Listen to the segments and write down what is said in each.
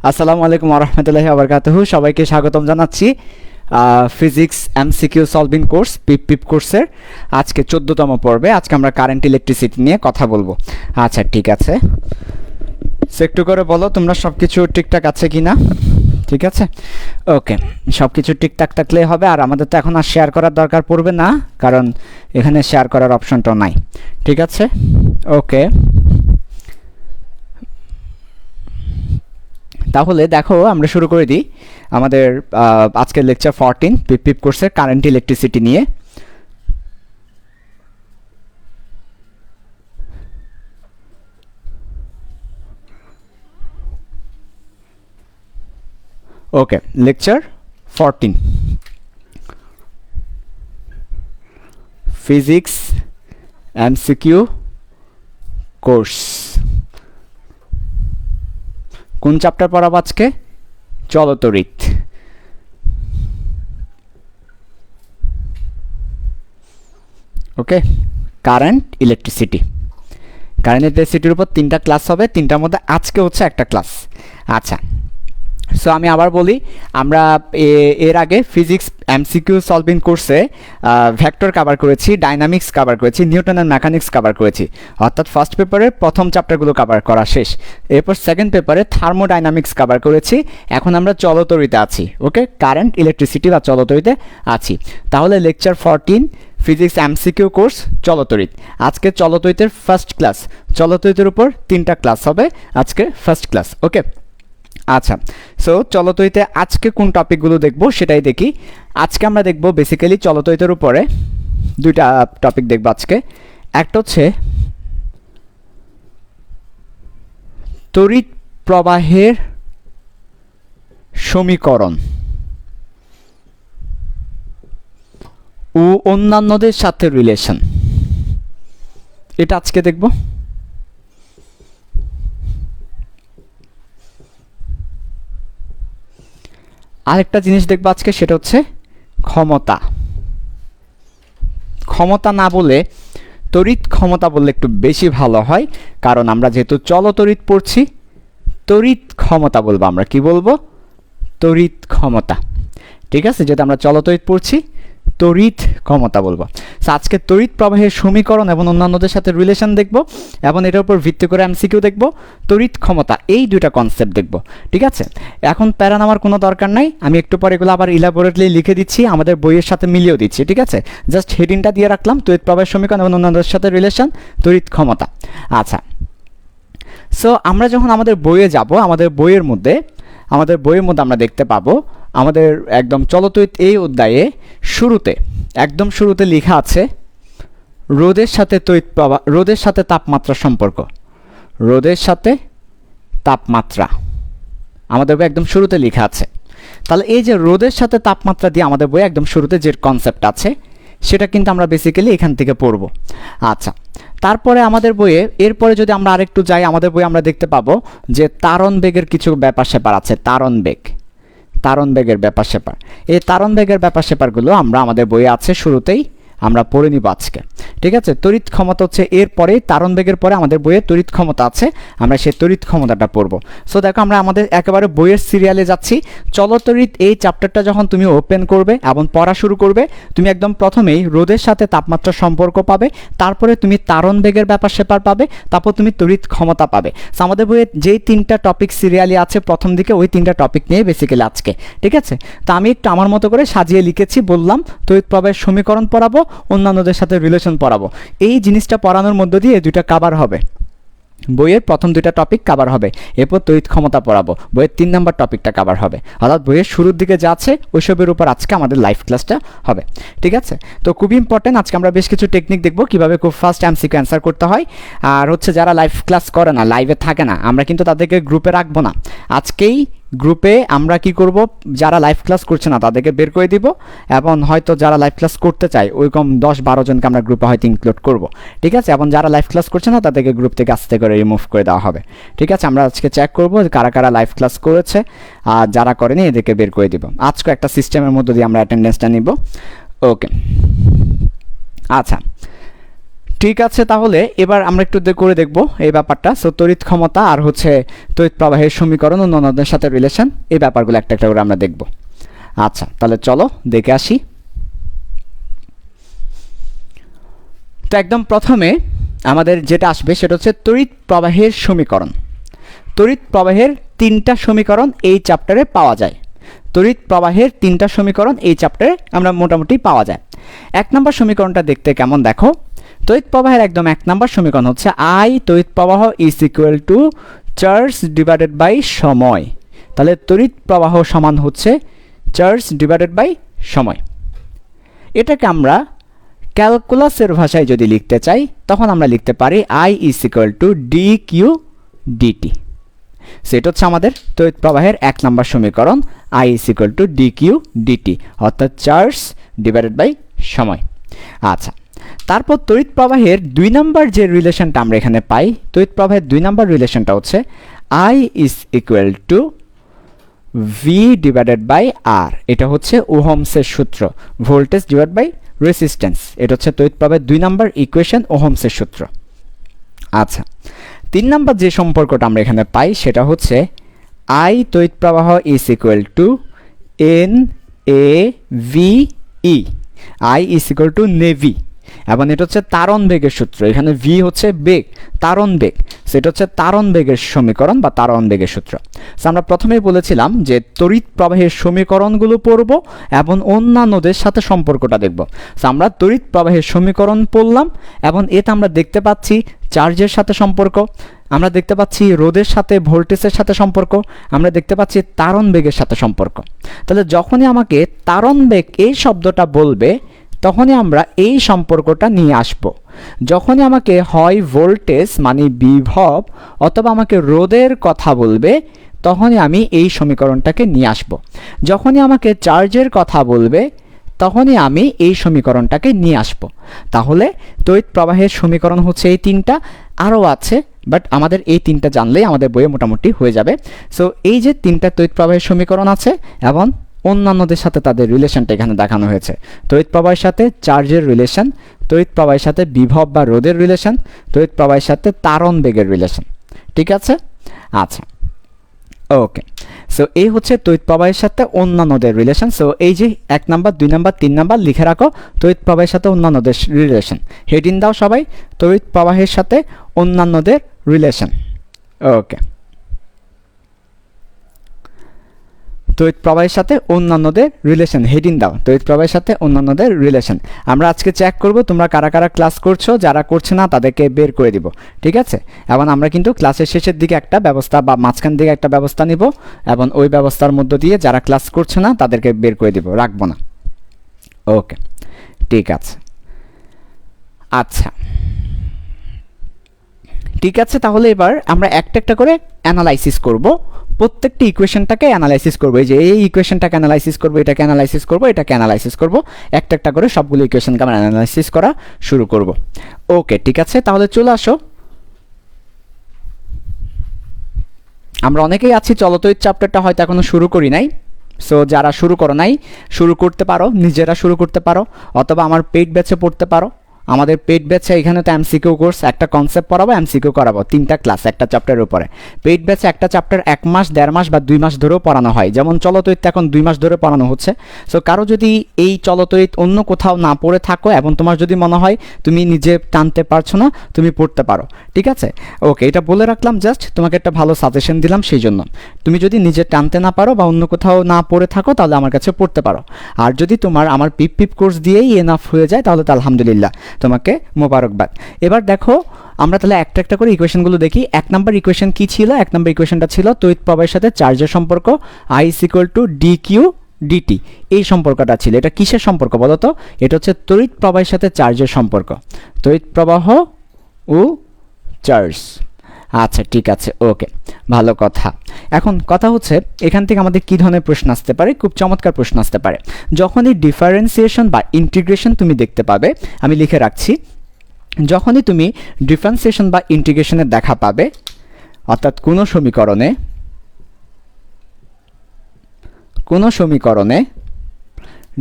আসসালামু আলাইকুম ওয়া রাহমাতুল্লাহি ওয়া বারাকাতুহু। সবাইকে স্বাগতম জানাচ্ছি ফিজিক্স এমসিকিউ সলভিং কোর্স পিপ কোর্সের আজকে 14তম পর্বে। আজকে আমরা কারেন্ট ইলেকট্রিসিটি নিয়ে কথা বলবো। আচ্ছা ঠিক আছে, একটু করে বলো তোমরা সব কিছু ঠিকঠাক আছে কি না। ঠিক আছে, ওকে, সব কিছু ঠিকঠাক থাকলেই হবে। আর আমাদের তো এখন আর শেয়ার করার দরকার পড়বে না, কারণ এখানে শেয়ার করার অপশনটাও নাই। ঠিক আছে, ওকে। তাহলে দেখো আমরা শুরু করে দিই আমাদের আজকের লেকচার 14 পিপ কোর্সের কারেন্ট ইলেকট্রিসিটি নিয়ে। ওকে, লেকচার 14 ফিজিক্স এমসিকিউ কোর্স। কোন চ্যাপ্টার পড়াবো আজকে? চলতড়িৎ। ওকে, কারেন্ট ইলেকট্রিসিটি। কারেন্ট ইলেকট্রিসিটির উপর 3টা ক্লাস হবে, 3টার মধ্যে আজকে হচ্ছে একটা ক্লাস। আচ্ছা, সো আমি আবার বলি, আমরা এর আগে ফিজিক্স এমসিকিউ সলভিং কোর্সে ভেক্টর কভার করেছি, ডাইনামিক্স কভার করেছি, নিউটন অ্যান্ড মেকানিক্স কভার করেছি। অর্থাৎ ফার্স্ট পেপারের প্রথম চ্যাপ্টারগুলো কভার করা শেষ। এরপর সেকেন্ড পেপারে থার্মোডাইনামিক্স কভার করেছি। এখন আমরা চলতড়িতে আছি। ওকে, কারেন্ট ইলেকট্রিসিটি বা চলতড়িতে আছি। তাহলে লেকচার 14 ফিজিক্স এমসিকিউ কোর্স চলতড়িৎ। আজকে চলতড়িতের ফার্স্ট ক্লাস। চলতড়িতের উপর 3টা ক্লাস হবে আজকে, ফার্স্ট ক্লাস। ওকে, আচ্ছা, সো চলতড়িতে আজকে কোন টপিকগুলো দেখব সেটাই দেখি। আজকে আমরা দেখব বেসিক্যালি চলতড়িতের উপরে 2টা টপিক দেখব আজকে। একটা হচ্ছে তড়িৎ প্রবাহের সমীকরণ ও অন্যান্যদের সাথে রিলেশন, এটা আজকে দেখব। আরেকটা জিনিস দেখবো আজকে, সেটা হচ্ছে ক্ষমতা। ক্ষমতা না বলে তড়িৎ ক্ষমতা বললে একটু বেশি ভালো হয়, কারণ আমরা যেহেতু চলতড়িৎ পড়ছি, তড়িৎ ক্ষমতা বলবো। আমরা কি বলবো? তড়িৎ ক্ষমতা। ঠিক আছে, যেহেতু আমরা চলতড়িৎ পড়ছি, তড়িৎ ক্ষমতা বলবো। আজকে তড়িৎ প্রবাহের সমীকরণ এবং অন্যান্যদের সাথে রিলেশন দেখব, এবং এটার উপর ভিত্তি করে এমসিকিউ দেখব। তড়িৎ ক্ষমতা, এই 2টা কনসেপ্ট দেখব। ঠিক আছে, এখন প্যারা নেওয়ার কোনো দরকার নাই, আমি একটু পরে এগুলো আবার ইলাবোরেটলি লিখে দিচ্ছি, আমাদের বইয়ের সাথে মিলিয়েও দিচ্ছি। ঠিক আছে, জাস্ট হেডিংটা দিয়ে রাখলাম, তড়িৎ প্রবাহের সমীকরণ এবং অন্যান্যদের সাথে রিলেশন, তড়িৎ ক্ষমতা। আচ্ছা, সো আমরা যখন আমাদের বইয়ে যাব, আমাদের বইয়ের মধ্যে আমরা দেখতে পাবো আমাদের একদম চলতড়িৎ এই অধ্যায়ে শুরুতে, একদম শুরুতে লেখা আছে রোদের সাথে তড়িৎ প্রবাহ, রোদের সাথে তাপমাত্রা সম্পর্ক। রোদের সাথে তাপমাত্রা আমাদের বই একদম শুরুতে লেখা আছে। তাহলে এই যে রোদের সাথে তাপমাত্রা দিয়ে আমাদের বই একদম শুরুতে যে কনসেপ্ট আছে, সেটা কিন্তু আমরা বেসিক্যালি এখান থেকে পড়ব। আচ্ছা, তারপরে আমাদের বইয়ে এরপরে যদি আমরা আরেকটু যাই, আমাদের বইয়ে আমরা দেখতে পাবো যে তারণ বেগের কিছু ব্যাপার স্যাপার আছে। তারণ বেগের ব্যাপার স্যাপার, এই তারণ বেগের ব্যাপার স্যাপারগুলো আমরা আমাদের বইয়ে আছে, শুরুতেই আমরা পড়ে নিব আজকে। ঠিক আছে, তড়িৎ ক্ষমতা হচ্ছে এর পরে, তারণ বেগের পরে আমাদের বইয়ে তড়িৎ ক্ষমতা আছে, আমরা সেই তড়িৎ ক্ষমতাটা পড়ব। সো দেখো, আমরা আমাদের একেবারে বইয়ের সিরিয়ালে যাচ্ছি। চলতড়িৎ এই চ্যাপ্টারটা যখন তুমি ওপেন করবে এবং পড়া শুরু করবে, তুমি একদম প্রথমেই রোদের সাথে তাপমাত্রার সম্পর্ক পাবে, তারপরে তুমি তারণ বেগের ব্যাপার স্যাপার পাবে, তারপর তুমি তড়িৎ ক্ষমতা পাবে। সো আমাদের বইয়ে যেই 3টা টপিক সিরিয়ালি আছে প্রথম দিকে, ওই 3টা টপিক নিয়ে বেসিক্যালি আজকে। ঠিক আছে, তো আমি একটু আমার মতো করে সাজিয়ে লিখেছি, বললাম তড়িৎ প্রবাহের সমীকরণ পড়াবো, অন্যান্যদের সাথে রিলেশন পড়াবো। এই জিনিসটা পড়ানোর মধ্য দিয়ে 2টা কভার হবে, বইয়ের প্রথম 2টা টপিক কভার হবে। এরপর তড়িৎ ক্ষমতা পড়াবো, বইয়ের 3 নম্বর টপিকটা কভার হবে। অর্থাৎ বইয়ের শুরুর দিকে যা আছে ওইসবের উপর আজকে আমাদের লাইভ ক্লাসটা হবে। ঠিক আছে, তো খুবই ইম্পর্টেন্ট, আজকে আমরা বেশ কিছু টেকনিক দেখব কিভাবে খুব ফাস্ট এমসিকিউ অ্যান্সার করতে হয়। আর হচ্ছে যারা লাইভ ক্লাস করে না, লাইভে থাকে না, আমরা কিন্তু তাদেরকে গ্রুপে রাখবো না। আজকেই গ্রুপে আমরা কি করব, যারা লাইভ ক্লাস করছে না তাদেরকে বের করে দিব, এবং হয়তো যারা লাইভ ক্লাস করতে চায় ওইরকম 10-12 জনকে আমরা গ্রুপে হয়তো ইনক্লুড করব। ঠিক আছে, এবং যারা লাইভ ক্লাস করছে না তাদেরকে গ্রুপ থেকে আস্তে করে রিমুভ করে দেওয়া হবে। ঠিক আছে, আমরা আজকে চেক করব কারা কারা লাইভ ক্লাস করেছে, আর যারা করেনি এদেরকে বের করে দিব। আজকে একটা সিস্টেমের মধ্যে দিয়ে আমরা অ্যাটেন্ডেন্সটা নিব। ওকে, আচ্ছা ঠিক আছে, তাহলে এবার আমরা একটু করে দেখব এই ব্যাপারটা। সো তড়িৎ ক্ষমতা আর হচ্ছে তড়িৎ প্রবাহের সমীকরণ ও ননদের সাথে রিলেশন, এই ব্যাপারগুলো একটা একটা করে আমরা দেখব। আচ্ছা, তাহলে চলো দেখে আসি। তো একদম প্রথমে আমাদের যেটা আসবে সেটা হচ্ছে তড়িৎ প্রবাহের সমীকরণ। তড়িৎ প্রবাহের 3টা সমীকরণ এই চ্যাপ্টারে পাওয়া যায়। তড়িৎ প্রবাহের 3টা সমীকরণ এই চ্যাপ্টারে আমরা মোটামুটি পাওয়া যায়। 1 নম্বর সমীকরণটা দেখতে কেমন দেখো। তড়িৎ প্রবাহের একদম 1 নম্বর সমীকরণ হচ্ছে I তড়িৎ প্রবাহ is equal to charge divided by সময়। তাহলে তড়িৎ প্রবাহ সমান হচ্ছে চার্জ ডিভাইডেড বাই সময়। এটাকে আমরা ক্যালকুলাসের ভাষায় যদি লিখতে চাই তখন আমরা লিখতে পারি I is equal to d q dt. সেটা হচ্ছে আমাদের তড়িৎ প্রবাহের 1 নম্বর সমীকরণ, I is equal to d q dt, অর্থাৎ চার্জ ডিভাইডেড বাই সময়। আচ্ছা, তারপর তড়িৎ প্রবাহের 2 নম্বর যে রিলেশনটা আমরা এখানে পাই, তড়িৎ প্রবাহের 2 নম্বর রিলেশনটা হচ্ছে I is equal to V divided by R. এটা হচ্ছে ওহমসের সূত্র, ভোল্টেজ ডিভাইড বাই রেসিস্ট্যান্স। এটা হচ্ছে তড়িৎ প্রবাহের 2 নম্বর ইকুয়েশন, ওহমসের সূত্র। আচ্ছা, 3 নম্বর যে সম্পর্কটা আমরা এখানে পাই সেটা হচ্ছে I তড়িৎ প্রবাহ is equal to N A V E. I is equal two navy, এবং এটা হচ্ছে তারণ বেগের সূত্র। এখানে ভি হচ্ছে বেগ, তারণ বেগ, সেটা হচ্ছে তারণ বেগের সমীকরণ বা তারণ বেগের সূত্র। সো আমরা প্রথমেই বলেছিলাম যে তড়িৎ প্রবাহের সমীকরণগুলো পড়ব এবং অন্যান্যদের সাথে সম্পর্কটা দেখব। সো আমরা তড়িৎ প্রবাহের সমীকরণ পড়লাম এবং এতে আমরা দেখতে পাচ্ছি চার্জের সাথে সম্পর্ক, আমরা দেখতে পাচ্ছি রোধের সাথে ভোল্টেজের সাথে সম্পর্ক, আমরা দেখতে পাচ্ছি তারণ বেগের সাথে সম্পর্ক। তাহলে যখনই আমাকে তারণ বেগ এই শব্দটা বলবে তখনই আমরা এই সম্পর্কটা নিয়ে আসব। যখনই আমাকে হয় ভোল্টেজ মানে বিভব অথবা আমাকে রোধের কথা বলবে তখনই আমি এই সমীকরণটাকে নিয়ে আসব। যখনই আমাকে চার্জের কথা বলবে তখনই আমি এই সমীকরণটাকে নিয়ে আসব। তাহলে তড়িৎ প্রবাহের সমীকরণ হচ্ছে এই 3টা, আরও আছে, বাট আমাদের এই 3টা জানলেই আমাদের বইয়ে মোটামুটি হয়ে যাবে। সো এই যে 3টা তড়িৎ প্রবাহের সমীকরণ আছে এবং অন্যান্যদের সাথে তাদের রিলেশনটা এখানে দেখানো হয়েছে। তড়িৎ প্রবাহের সাথে চার্জের রিলেশন, তড়িৎ প্রবাহের সাথে বিভব বা রোধের রিলেশন, তড়িৎ প্রবাহের সাথে তারণ বেগের রিলেশন। ঠিক আছে? আচ্ছা, ওকে। সো এই হচ্ছে তড়িৎ প্রবাহের সাথে অন্যান্যদের রিলেশন। সো এই যে 1 নাম্বার 2 নাম্বার 3 নাম্বার লিখে রাখো, তড়িৎ প্রবাহের সাথে অন্যান্যদের রিলেশন। হেডিং দাও সবাই, তড়িৎ প্রবাহের সাথে অন্যান্যদের রিলেশন। ওকে, তড়িৎ প্রবাহের সাথে অন্যান্যদের রিলেশন, হেডিং দাও, তড়িৎ প্রবাহের সাথে অন্যান্যদের রিলেশন। আমরা আজকে চেক করব তোমরা কারা কারা ক্লাস করছো, যারা করছে না তাদেরকে বের করে দিব। ঠিক আছে? এবং আমরা কিন্তু ক্লাসের শেষের দিকে একটা ব্যবস্থা বা মাঝখান দিকে একটা ব্যবস্থা নিব এবং ওই ব্যবস্থার মধ্য দিয়ে যারা ক্লাস করছে না তাদেরকে বের করে দিব, রাখবো না। ওকে, ঠিক আছে। আচ্ছা, ঠিক আছে, তাহলে এবার আমরা একটা একটা করে অ্যানালাইসিস করব। প্রত্যেকটি ইকুয়েশনটাকে অ্যানালাইসিস করবো। এই যে এই ইকুয়েশনটাকে অ্যানালাইসিস করবো, এটাকে অ্যানালাইসিস করবো, এটাকে অ্যানালাইসিস করবো, একটা একটা করে সবগুলো ইকুয়েশনকে আমরা অ্যানালাইসিস করা শুরু করব। ওকে, ঠিক আছে, তাহলে চলে আসো। আমরা অনেকেই আছি চলতড়িৎ চ্যাপ্টারটা হয়তো এখনো শুরু করি নাই। সো যারা শুরু করো নাই, শুরু করতে পারো, নিজেরা শুরু করতে পারো, অথবা আমার পেইড ব্যাচে পড়তে পারো। আমাদের পেইড ব্যাচে এখানে তো এমসিকিউ কোর্স, একটা কনসেপ্ট পড়াবো, এমসিকিউ করাবো, 3টা ক্লাস একটা চ্যাপ্টারের উপরে। পেইড ব্যাচে একটা চ্যাপ্টার 1 মাস, 1.5 মাস বা 2 মাস ধরেও পড়ানো হয়। যেমন চলতড়িৎ এখন 2 মাস ধরে পড়ানো হচ্ছে। সো কারো যদি এই চলতড়িৎ অন্য কোথাও না পড়ে থাকো এবং তোমার যদি মনে হয় তুমি নিজে টানতে পারছো না, তুমি পড়তে পারো। ঠিক আছে? ওকে, এটা বলে রাখলাম, জাস্ট তোমাকে একটা ভালো সাজেশন দিলাম সেই জন্য। তুমি যদি নিজে টানতে না পারো বা অন্য কোথাও না পড়ে থাকো তাহলে আমার কাছে পড়তে পারো। আর যদি তোমার আমার পিপ কোর্স দিয়েই এনাফ হয়ে যায় তাহলে তো আলহামদুলিল্লাহ, তোমাকে মোবারকবাদ। এবার দেখো আমরা তাহলে একটা একটা করে ইকুয়েশনগুলো দেখি। 1 নাম্বার ইকুয়েশন কি ছিল? 1 নাম্বার ইকুয়েশনটা ছিল তড়িৎ প্রবাহের সাথে চার্জের সম্পর্ক, I = dq dt। এই সম্পর্কটা ছিল। এটা কিসের সম্পর্ক বলো তো? এটা হচ্ছে তড়িৎ প্রবাহের সাথে চার্জের সম্পর্ক, তড়িৎ প্রবাহ ও চার্জ। আচ্ছা, ঠিক আছে, ওকে, ভালো কথা। এখন কথা হচ্ছে এখান থেকে আমাদের কী ধরনের প্রশ্ন আসতে পারে? খুব চমৎকার প্রশ্ন আসতে পারে। যখনই ডিফারেন্সিয়েশন বা ইন্টিগ্রেশন তুমি দেখতে পাবে, আমি লিখে রাখছি, যখনই তুমি ডিফারেন্সিয়েশন বা ইন্টিগ্রেশনের দেখা পাবে, অর্থাৎ কোনো সমীকরণে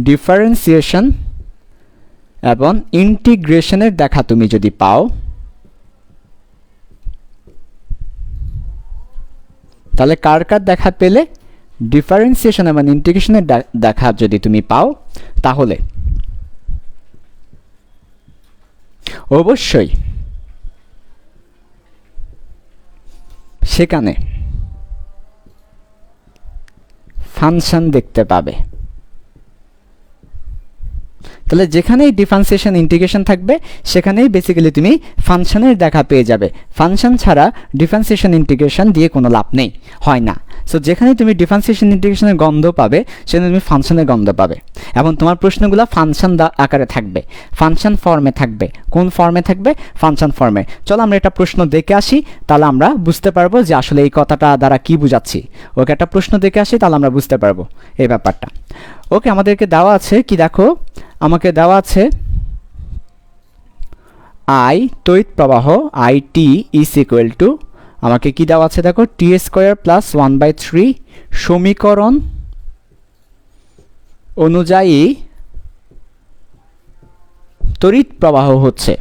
ডিফারেন্সিয়েশন এবং ইন্টিগ্রেশনের দেখা তুমি যদি পাও, তাহলে কার কার দেখা পেলে, ডিফারেন্সিয়েশন এবং ইন্টিগ্রেশনের দেখা যদি তুমি পাও, তাহলে অবশ্যই সেখানে ফাংশন দেখতে পাবে। তাহলে যেখানেই ডিফারেন্সিয়েশন ইন্টিগ্রেশন থাকবে সেখানেই বেসিক্যালি তুমি ফাংশনের দেখা পেয়ে যাবে। ফাংশন ছাড়া ডিফারেন্সিয়েশন ইন্টিগ্রেশন দিয়ে কোনো লাভ নেই, হয় না। সো যেখানে তুমি ডিফারেন্সিয়েশন ইন্টিগ্রেশনের গন্ধ পাবে সেখানে তুমি ফাংশনের গন্ধ পাবে, এবং তোমার প্রশ্নগুলো ফাংশন আকারে থাকবে, ফাংশন ফর্মে থাকবে। কোন ফর্মে থাকবে? ফাংশন ফর্মে। চলো আমরা একটা প্রশ্ন দেখে আসি, তাহলে আমরা বুঝতে পারবো যে আসলে এই কথাটা দ্বারা কি বুঝাচ্ছি। ওকে, একটা প্রশ্ন দেখে আসি, তাহলে আমরা বুঝতে পারবো এই ব্যাপারটা। ওকে, আমাদেরকে দেওয়া আছে কি, দেখো আমাকে দেওয়া আছে আই তড়িৎ প্রবাহ I T is equal two, আমাকে কি দেওয়া আছে দেখো, টি স্কোয়ার প্লাস 1/3 সমীকরণ অনুযায়ী তড়িৎ প্রবাহ হচ্ছে,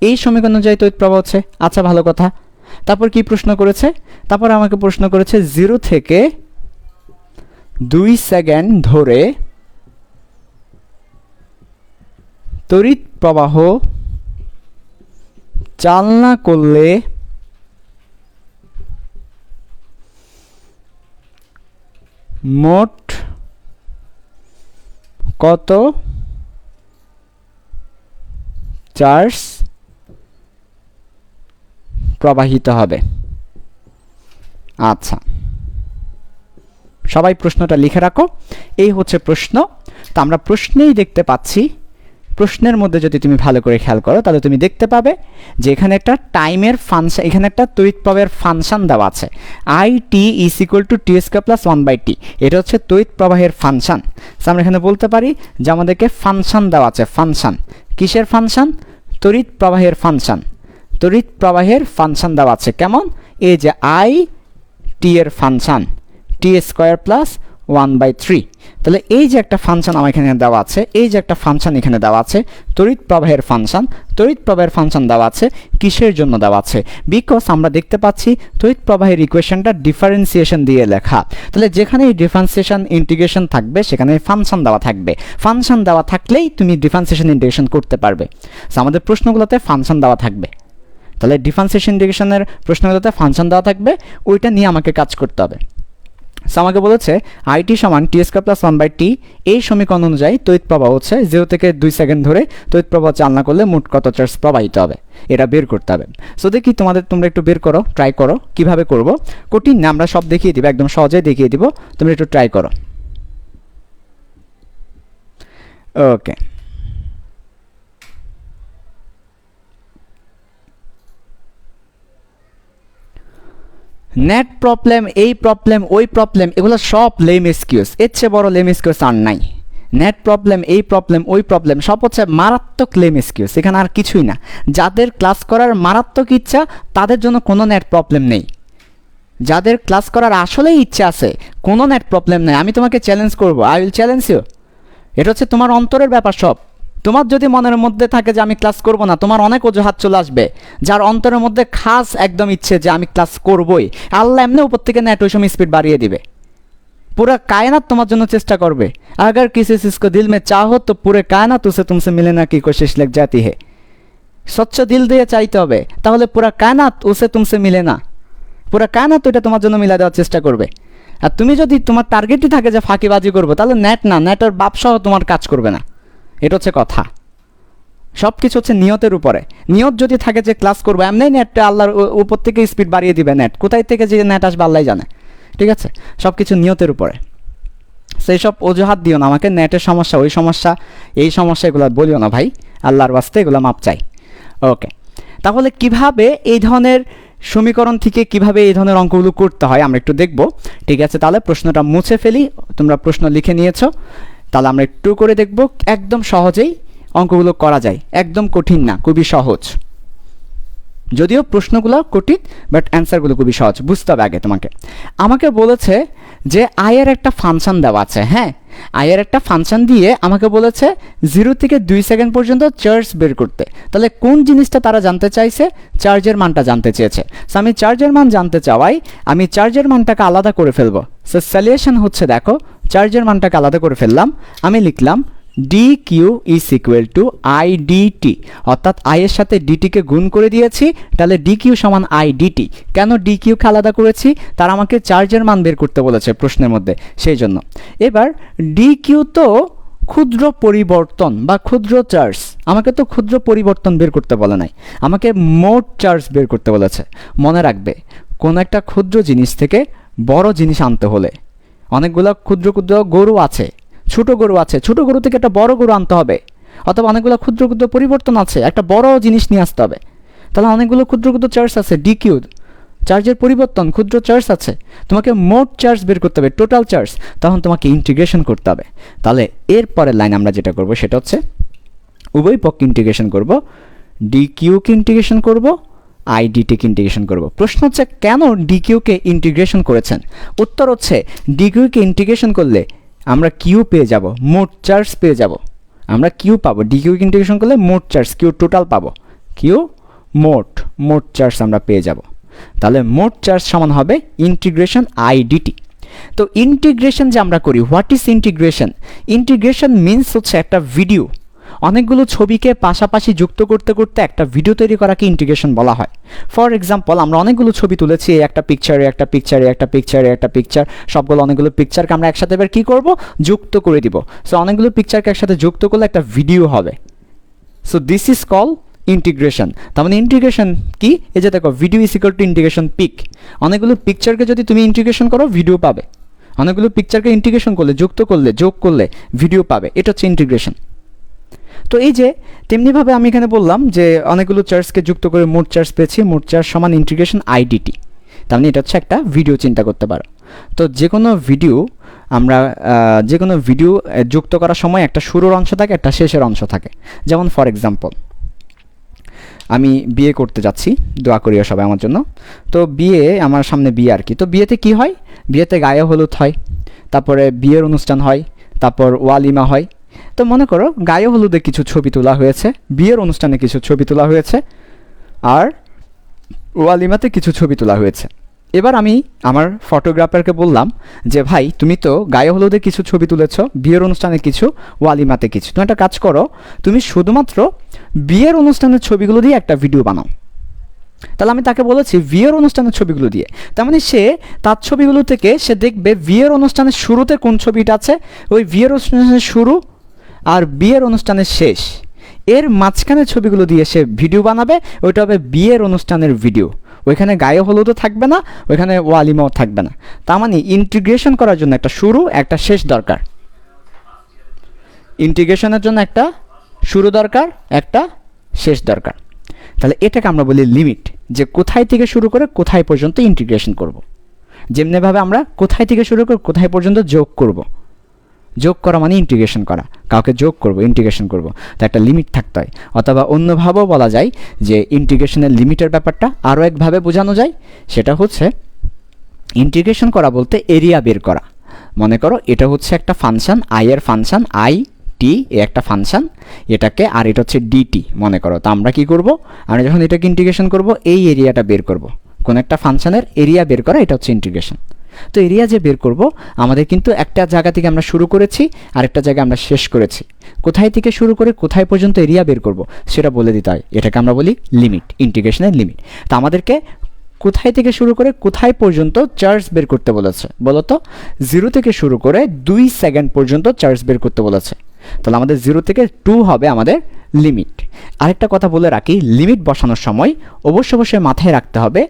এই সমীকরণ অনুযায়ী তড়িৎ প্রবাহ হচ্ছে। আচ্ছা, ভালো কথা। তারপর কি প্রশ্ন করেছে? তারপর আমাকে প্রশ্ন করেছে 0 থেকে 2 সেকেন্ড ধরে তড়িৎ প্রবাহ চালনা করলে মোট কত চার্জ প্রবাহিত হবে। আচ্ছা, সবাই প্রশ্নটা লিখে রাখো। এই হচ্ছে প্রশ্ন। তো আমরা প্রশ্নেই দেখতে পাচ্ছি, প্রশ্নের মধ্যে যদি তুমি ভালো করে খেয়াল করো তাহলে তুমি দেখতে পাবে যে এখানে একটা টাইমের ফাংশন, এখানে একটা তড়িৎ প্রবাহের ফাংশন দেওয়া আছে, I T is equal two T square plus 1/t। এটা হচ্ছে তড়িৎ প্রবাহের ফাংশন। আমরা এখানে বলতে পারি যে আমাদেরকে ফাংশন দেওয়া আছে। ফাংশন কিসের ফাংশন? তড়িৎ প্রবাহের ফাংশন। তড়িৎ প্রবাহের ফাংশন দেওয়া আছে কেমন? এই যে আই টি এর ফাংশন, টি স্কোয়ার প্লাস 1/3। তাহলে এই যে একটা ফাংশন আমার এখানে দেওয়া আছে, এই যে একটা ফাংশন এখানে দেওয়া আছে, তড়িৎ প্রবাহের ফাংশন। তড়িৎ প্রবাহের ফাংশন দেওয়া আছে কিসের জন্য দেওয়া আছে? বিকজ আমরা দেখতে পাচ্ছি তড়িৎ প্রবাহের ইকুয়েশনটা ডিফারেন্সিয়েশন দিয়ে লেখা। তাহলে যেখানে ডিফারেন্সিয়েশন ইন্টিগ্রেশন থাকবে সেখানে ফাংশন দেওয়া থাকবে। ফাংশন দেওয়া থাকলেই তুমি ডিফারেন্সিয়েশন ইন্টিগ্রেশন করতে পারবে। সো আমাদের প্রশ্নগুলোতে ফাংশন দেওয়া থাকবে। তাহলে ডিফারেন্সিয়েশন ইন্টিগ্রেশনের প্রশ্নগুলোতে ফাংশন দেওয়া থাকবে, ওইটা নিয়ে আমাকে কাজ করতে হবে। সো আমাকে বলেছে আইটি সমান টি স্কোয়ার প্লাস 1/t। এই সমীকরণ অনুযায়ী তড়িৎ প্রবাহ হচ্ছে 0 থেকে 2 সেকেন্ড ধরে তড়িৎ প্রবাহ চালনা করলে মোট কত চার্জ প্রবাহিত হবে, এটা বের করতে হবে। সো দেখি তোমরা একটু বের করো, ট্রাই করো কিভাবে করব। কঠিন না, আমরা সব দেখিয়ে দিব, একদম সহজেই দেখিয়ে দিব, তোমরা একটু ট্রাই করো। ওকে, নেট প্রবলেম, এই প্রবলেম, ওই প্রবলেম, এগুলো সব লেম এক্সকিউজ। এর চেয়ে বড় লেম এক্সকিউজ আর নাই। নেট প্রবলেম, এই প্রবলেম, ওই প্রবলেম, সব হচ্ছে মারাত্মক লেম এক্সকিউজ। এখানে আর কিছুই না। যাদের ক্লাস করার মারাত্মক ইচ্ছা তাদের জন্য কোনো নেট প্রবলেম নেই। যাদের ক্লাস করার আসলেই ইচ্ছা আছে, কোনো নেট প্রবলেম নেই। আমি তোমাকে চ্যালেঞ্জ করব, আই উইল চ্যালেঞ্জ ইউ। এটা হচ্ছে তোমার অন্তরের ব্যাপার সব। তোমার যদি মনের মধ্যে থাকে যে আমি ক্লাস করব না, তোমার অনেক অজুহাত চলে আসবে। যার অন্তরের মধ্যে খাস একদম ইচ্ছে যে আমি ক্লাস করবই, আল্লাহ এমনি উপর থেকে নেট ওই সময় স্পিড বাড়িয়ে দিবে। पूरा कायनात তোমার জন্য চেষ্টা করবে। अगर किसी चीज को दिल में चाहो तो पूरे कायनात उसे तुमसे मिलने की कोशिश लग जाती है। স্বচ্ছ দিল দিয়ে চাইতে হবে, তাহলে পুরা কায়নাত উসে তুমসে মিলে না, পুরা কায়নাত ওইটা তোমার জন্য মিলা দেওয়ার চেষ্টা করবে। আর তুমি যদি তোমার টার্গেটই থাকে যে ফাঁকিবাজি করবো, তাহলে নেট না, নেটের বাপসহ তোমার কাজ করবে না। এটা হচ্ছে কথা। সব কিছু হচ্ছে নিয়তের উপরে। নিয়ত যদি থাকে যে ক্লাস করবো, এমনি নেটটা আল্লাহর উপর থেকে স্পিড বাড়িয়ে দিবে। নেট কোথায় থেকে যে নেট আসবে আল্লাহ জানে। ঠিক আছে, সব কিছু নিয়তের উপরে। সেই সব অজুহাত দিও না আমাকে, নেটের সমস্যা, ওই সমস্যা, এই সমস্যা, এগুলো বলিও না ভাই, আল্লাহর বাস্তে এগুলো মাপ চাই। ওকে, তাহলে কিভাবে এই ধরনের সমীকরণ থেকে কিভাবে এই ধরনের অঙ্কগুলো করতে হয় আমরা একটু দেখব। ঠিক আছে, তাহলে প্রশ্নটা মুছে ফেলি। তোমরা প্রশ্ন লিখে নিয়েছো, তাহলে আমরা একটু করে দেখব। একদম সহজেই অঙ্কগুলো করা যায়, একদম কঠিন না, খুবই সহজ। যদিও প্রশ্নগুলো কঠিন, বাট অ্যান্সারগুলো খুবই সহজ, বুঝতে হবে আগে তোমাকে। আমাকে বলেছে যে আয়ের একটা ফাংশন দেওয়া আছে, হ্যাঁ, আয়ের একটা ফাংশন দিয়ে আমাকে বলেছে 0 থেকে 2 সেকেন্ড পর্যন্ত চার্জ বের করতে। তাহলে কোন জিনিসটা তারা জানতে চাইছে? চার্জের মানটা জানতে চেয়েছে। সো আমি চার্জের মান জানতে চাওয়াই আমি চার্জের মানটাকে আলাদা করে ফেলবো। সো সলিউশন হচ্ছে, দেখো চার্জের মানটাকে আলাদা করে ফেললাম, আমি লিখলাম dq is equal to I dt, অর্থাৎ আই এর সাথে ডিটিকে গুণ করে দিয়েছি, তাহলে dq সমান আই ডিটি। কেন dq কে আলাদা করেছি? তারা আমাকে চার্জের মান বের করতে বলেছে প্রশ্নের মধ্যে, সেই জন্য। এবার dq তো ক্ষুদ্র পরিবর্তন বা ক্ষুদ্র চার্জ, আমাকে তো ক্ষুদ্র পরিবর্তন বের করতে বলে নাই, আমাকে মোট চার্জ বের করতে বলেছে। মনে রাখবে, কোন একটা ক্ষুদ্র জিনিস থেকে বড় জিনিস আনতে হলে, অনেকগুলো ক্ষুদ্র ক্ষুদ্র গরু আছে, ছোট গরু আছে, ছোট গরু থেকে একটা বড় গরু আনতে হবে, অথবা অনেকগুলো ক্ষুদ্র ক্ষুদ্র পরিবর্তন আছে, একটা বড় জিনিস নিয়ে আসতে হবে। তাহলে অনেকগুলো ক্ষুদ্র ক্ষুদ্র চার্জ আছে, ডিকিউ চার্জের পরিবর্তন, ক্ষুদ্র চার্জ আছে, তোমাকে মোট চার্জ বের করতে হবে, টোটাল চার্জ, তখন তোমাকে ইন্টিগ্রেশন করতে হবে। তাহলে এর পরের লাইন আমরা যেটা করব সেটা হচ্ছে উভয় পক্ষে ইন্টিগ্রেশন করব, ডিকিউকে ইন্টিগ্রেশন করব, আইডিটিকে ইন্টিগ্রেশন করব। প্রশ্ন হচ্ছে কেন ডিকিউকে ইন্টিগ্রেশন করেছেন? উত্তর হচ্ছে ডিকিউকে ইন্টিগ্রেশন করলে আমরা কিউ পেয়ে যাব, মোট চার্জ পেয়ে যাব, আমরা কিউ পাবো। ডিকিউ ইন্টিগ্রেশন করলে মোট চার্জ, কিউ টোটাল পাবো, কিউ মোট চার্জ আমরা পেয়ে যাব। তাহলে মোট চার্জ সমান হবে ইন্টিগ্রেশন আইডিটি। তো ইন্টিগ্রেশন যে আমরা করি, what is integration? Integration means হচ্ছে একটা ভিডিও, অনেকগুলো ছবিকে পাশাপাশি যুক্ত করতে করতে একটা ভিডিও তৈরি করাকে ইন্টিগ্রেশন বলা হয়। ফর এক্সাম্পল, আমরা অনেকগুলো ছবি তুলেছি, একটা পিকচারে একটা পিকচারে একটা পিকচারে একটা পিকচার, সবগুলো অনেকগুলো পিকচারকে আমরা একসাথে এবার কী করবো? যুক্ত করে দিব। সো অনেকগুলো পিকচারকে একসাথে যুক্ত করলে একটা ভিডিও হবে। So this is call integration. তার মানে ইন্টিগ্রেশন কি? এই যে দেখো, video is equal to integration pic. অনেকগুলো পিকচারকে যদি তুমি ইন্টিগ্রেশন করো, ভিডিও পাবে। অনেকগুলো পিকচারকে ইন্টিগ্রেশন করলে, যুক্ত করলে, যোগ করলে ভিডিও পাবে। এটা হচ্ছে ইন্টিগ্রেশন। তো এই যে তেমনিভাবে আমি এখানে বললাম যে অনেকগুলো চার্জকে যুক্ত করে মোট চার্জ পেয়েছি, মোট চার্জ সমান ইন্টিগ্রেশন আইডিটি। তার মানে এটা হচ্ছে একটা ভিডিও, চিন্তা করতে পারো। তো যে কোনো ভিডিও আমরা যুক্ত করার সময় একটা শুরুর অংশ থাকে, একটা শেষের অংশ থাকে। যেমন ফর এক্সাম্পল, আমি বিয়ে করতে যাচ্ছি, দোয়া করিও সবাই আমার জন্য। তো বিয়ে, আমার সামনে বিয়ে আর কি। তো বিয়েতে কি হয়? বিয়েতে গায়ে হলুদ হয়, তারপরে বিয়ের অনুষ্ঠান হয়, তারপর ওয়ালিমা হয়। তো মনে করো গায়ে হলুদে কিছু ছবি তোলা হয়েছে, বিয়ের অনুষ্ঠানে কিছু ছবি তোলা হয়েছে, আর ওয়ালিমাতে কিছু ছবি তোলা হয়েছে। এবার আমি আমার ফটোগ্রাফারকে বললাম যে ভাই, তুমি তো গায়ে হলুদে কিছু ছবি তুলেছ, বিয়ের অনুষ্ঠানে কিছু, ওয়ালিমাতে কিছু। তুমি একটা কাজ করো, তুমি শুধুমাত্র বিয়ের অনুষ্ঠানের ছবিগুলো দিয়ে একটা ভিডিও বানাও। তাহলে আমি তাকে বলেছি বিয়ের অনুষ্ঠানের ছবিগুলো দিয়ে। তার মানে সে তার ছবিগুলো থেকে সে দেখবে বিয়ের অনুষ্ঠানের শুরুতে কোন ছবিটা আছে, ওই বিয়ের অনুষ্ঠানের শুরু আর বিয়ের অনুষ্ঠানের শেষ, এর মাঝখানের ছবিগুলো দিয়ে সে ভিডিও বানাবে। ওইটা হবে বিয়ের অনুষ্ঠানের ভিডিও। ওইখানে গায়ে হলুদও থাকবে না, ওইখানে ওয়ালিমাও থাকবে না। তার মানে ইন্টিগ্রেশন করার জন্য একটা শুরু একটা শেষ দরকার। ইন্টিগ্রেশনের জন্য একটা শুরু দরকার, একটা শেষ দরকার। তাহলে এটাকে আমরা বলি লিমিট, যে কোথায় থেকে শুরু করে কোথায় পর্যন্ত ইন্টিগ্রেশন করব। যেমনিভাবে আমরা কোথায় থেকে শুরু করে কোথায় পর্যন্ত যোগ করব। যোগ করা মানে ইন্টিগ্রেশন করা, কাউকে যোগ করব, ইন্টিগ্রেশন করব, তো একটা লিমিট থাকতে হয়। অথবা অন্যভাবেও বলা যায় যে ইন্টিগ্রেশনের লিমিটের ব্যাপারটা আরও একভাবে বোঝানো যায়, সেটা হচ্ছে ইন্টিগ্রেশন করা বলতে এরিয়া বের করা। মনে করো এটা হচ্ছে একটা ফাংশন, আই এর ফাংশন, আই টি এ একটা ফাংশন, এটাকে, আর এটা হচ্ছে ডিটি মনে করো। তো আমরা কি করব? আমরা যখন এটাকে ইন্টিগ্রেশন করব, এই এরিয়াটা বের করব। কোন একটা ফাংশনের এরিয়া বের করা, এটা হচ্ছে ইন্টিগ্রেশন। তো এরিয়া যে বের করব, আমাদের কিন্তু একটা জায়গা থেকে আমরা শুরু করেছি, আরেকটা জায়গায় আমরা শেষ করেছি। কোথায় থেকে শুরু করে কোথায় পর্যন্ত এরিয়া বের করব সেটা বলে দিতে হয়। এটাকে আমরা বলি লিমিট, ইন্টিগ্রেশনের লিমিট। তো আমাদেরকে কোথায় থেকে শুরু করে কোথায় পর্যন্ত চার্জ বের করতে বলেছে বলো তো? 0 থেকে শুরু করে 2 সেকেন্ড পর্যন্ত চার্জ বের করতে বলেছে। তাহলে আমাদের 0 থেকে 2 হবে আমাদের লিমিট। আরেকটা কথা বলে রাখি, লিমিট বসানোর সময় অবশ্যই মাথায় রাখতে হবে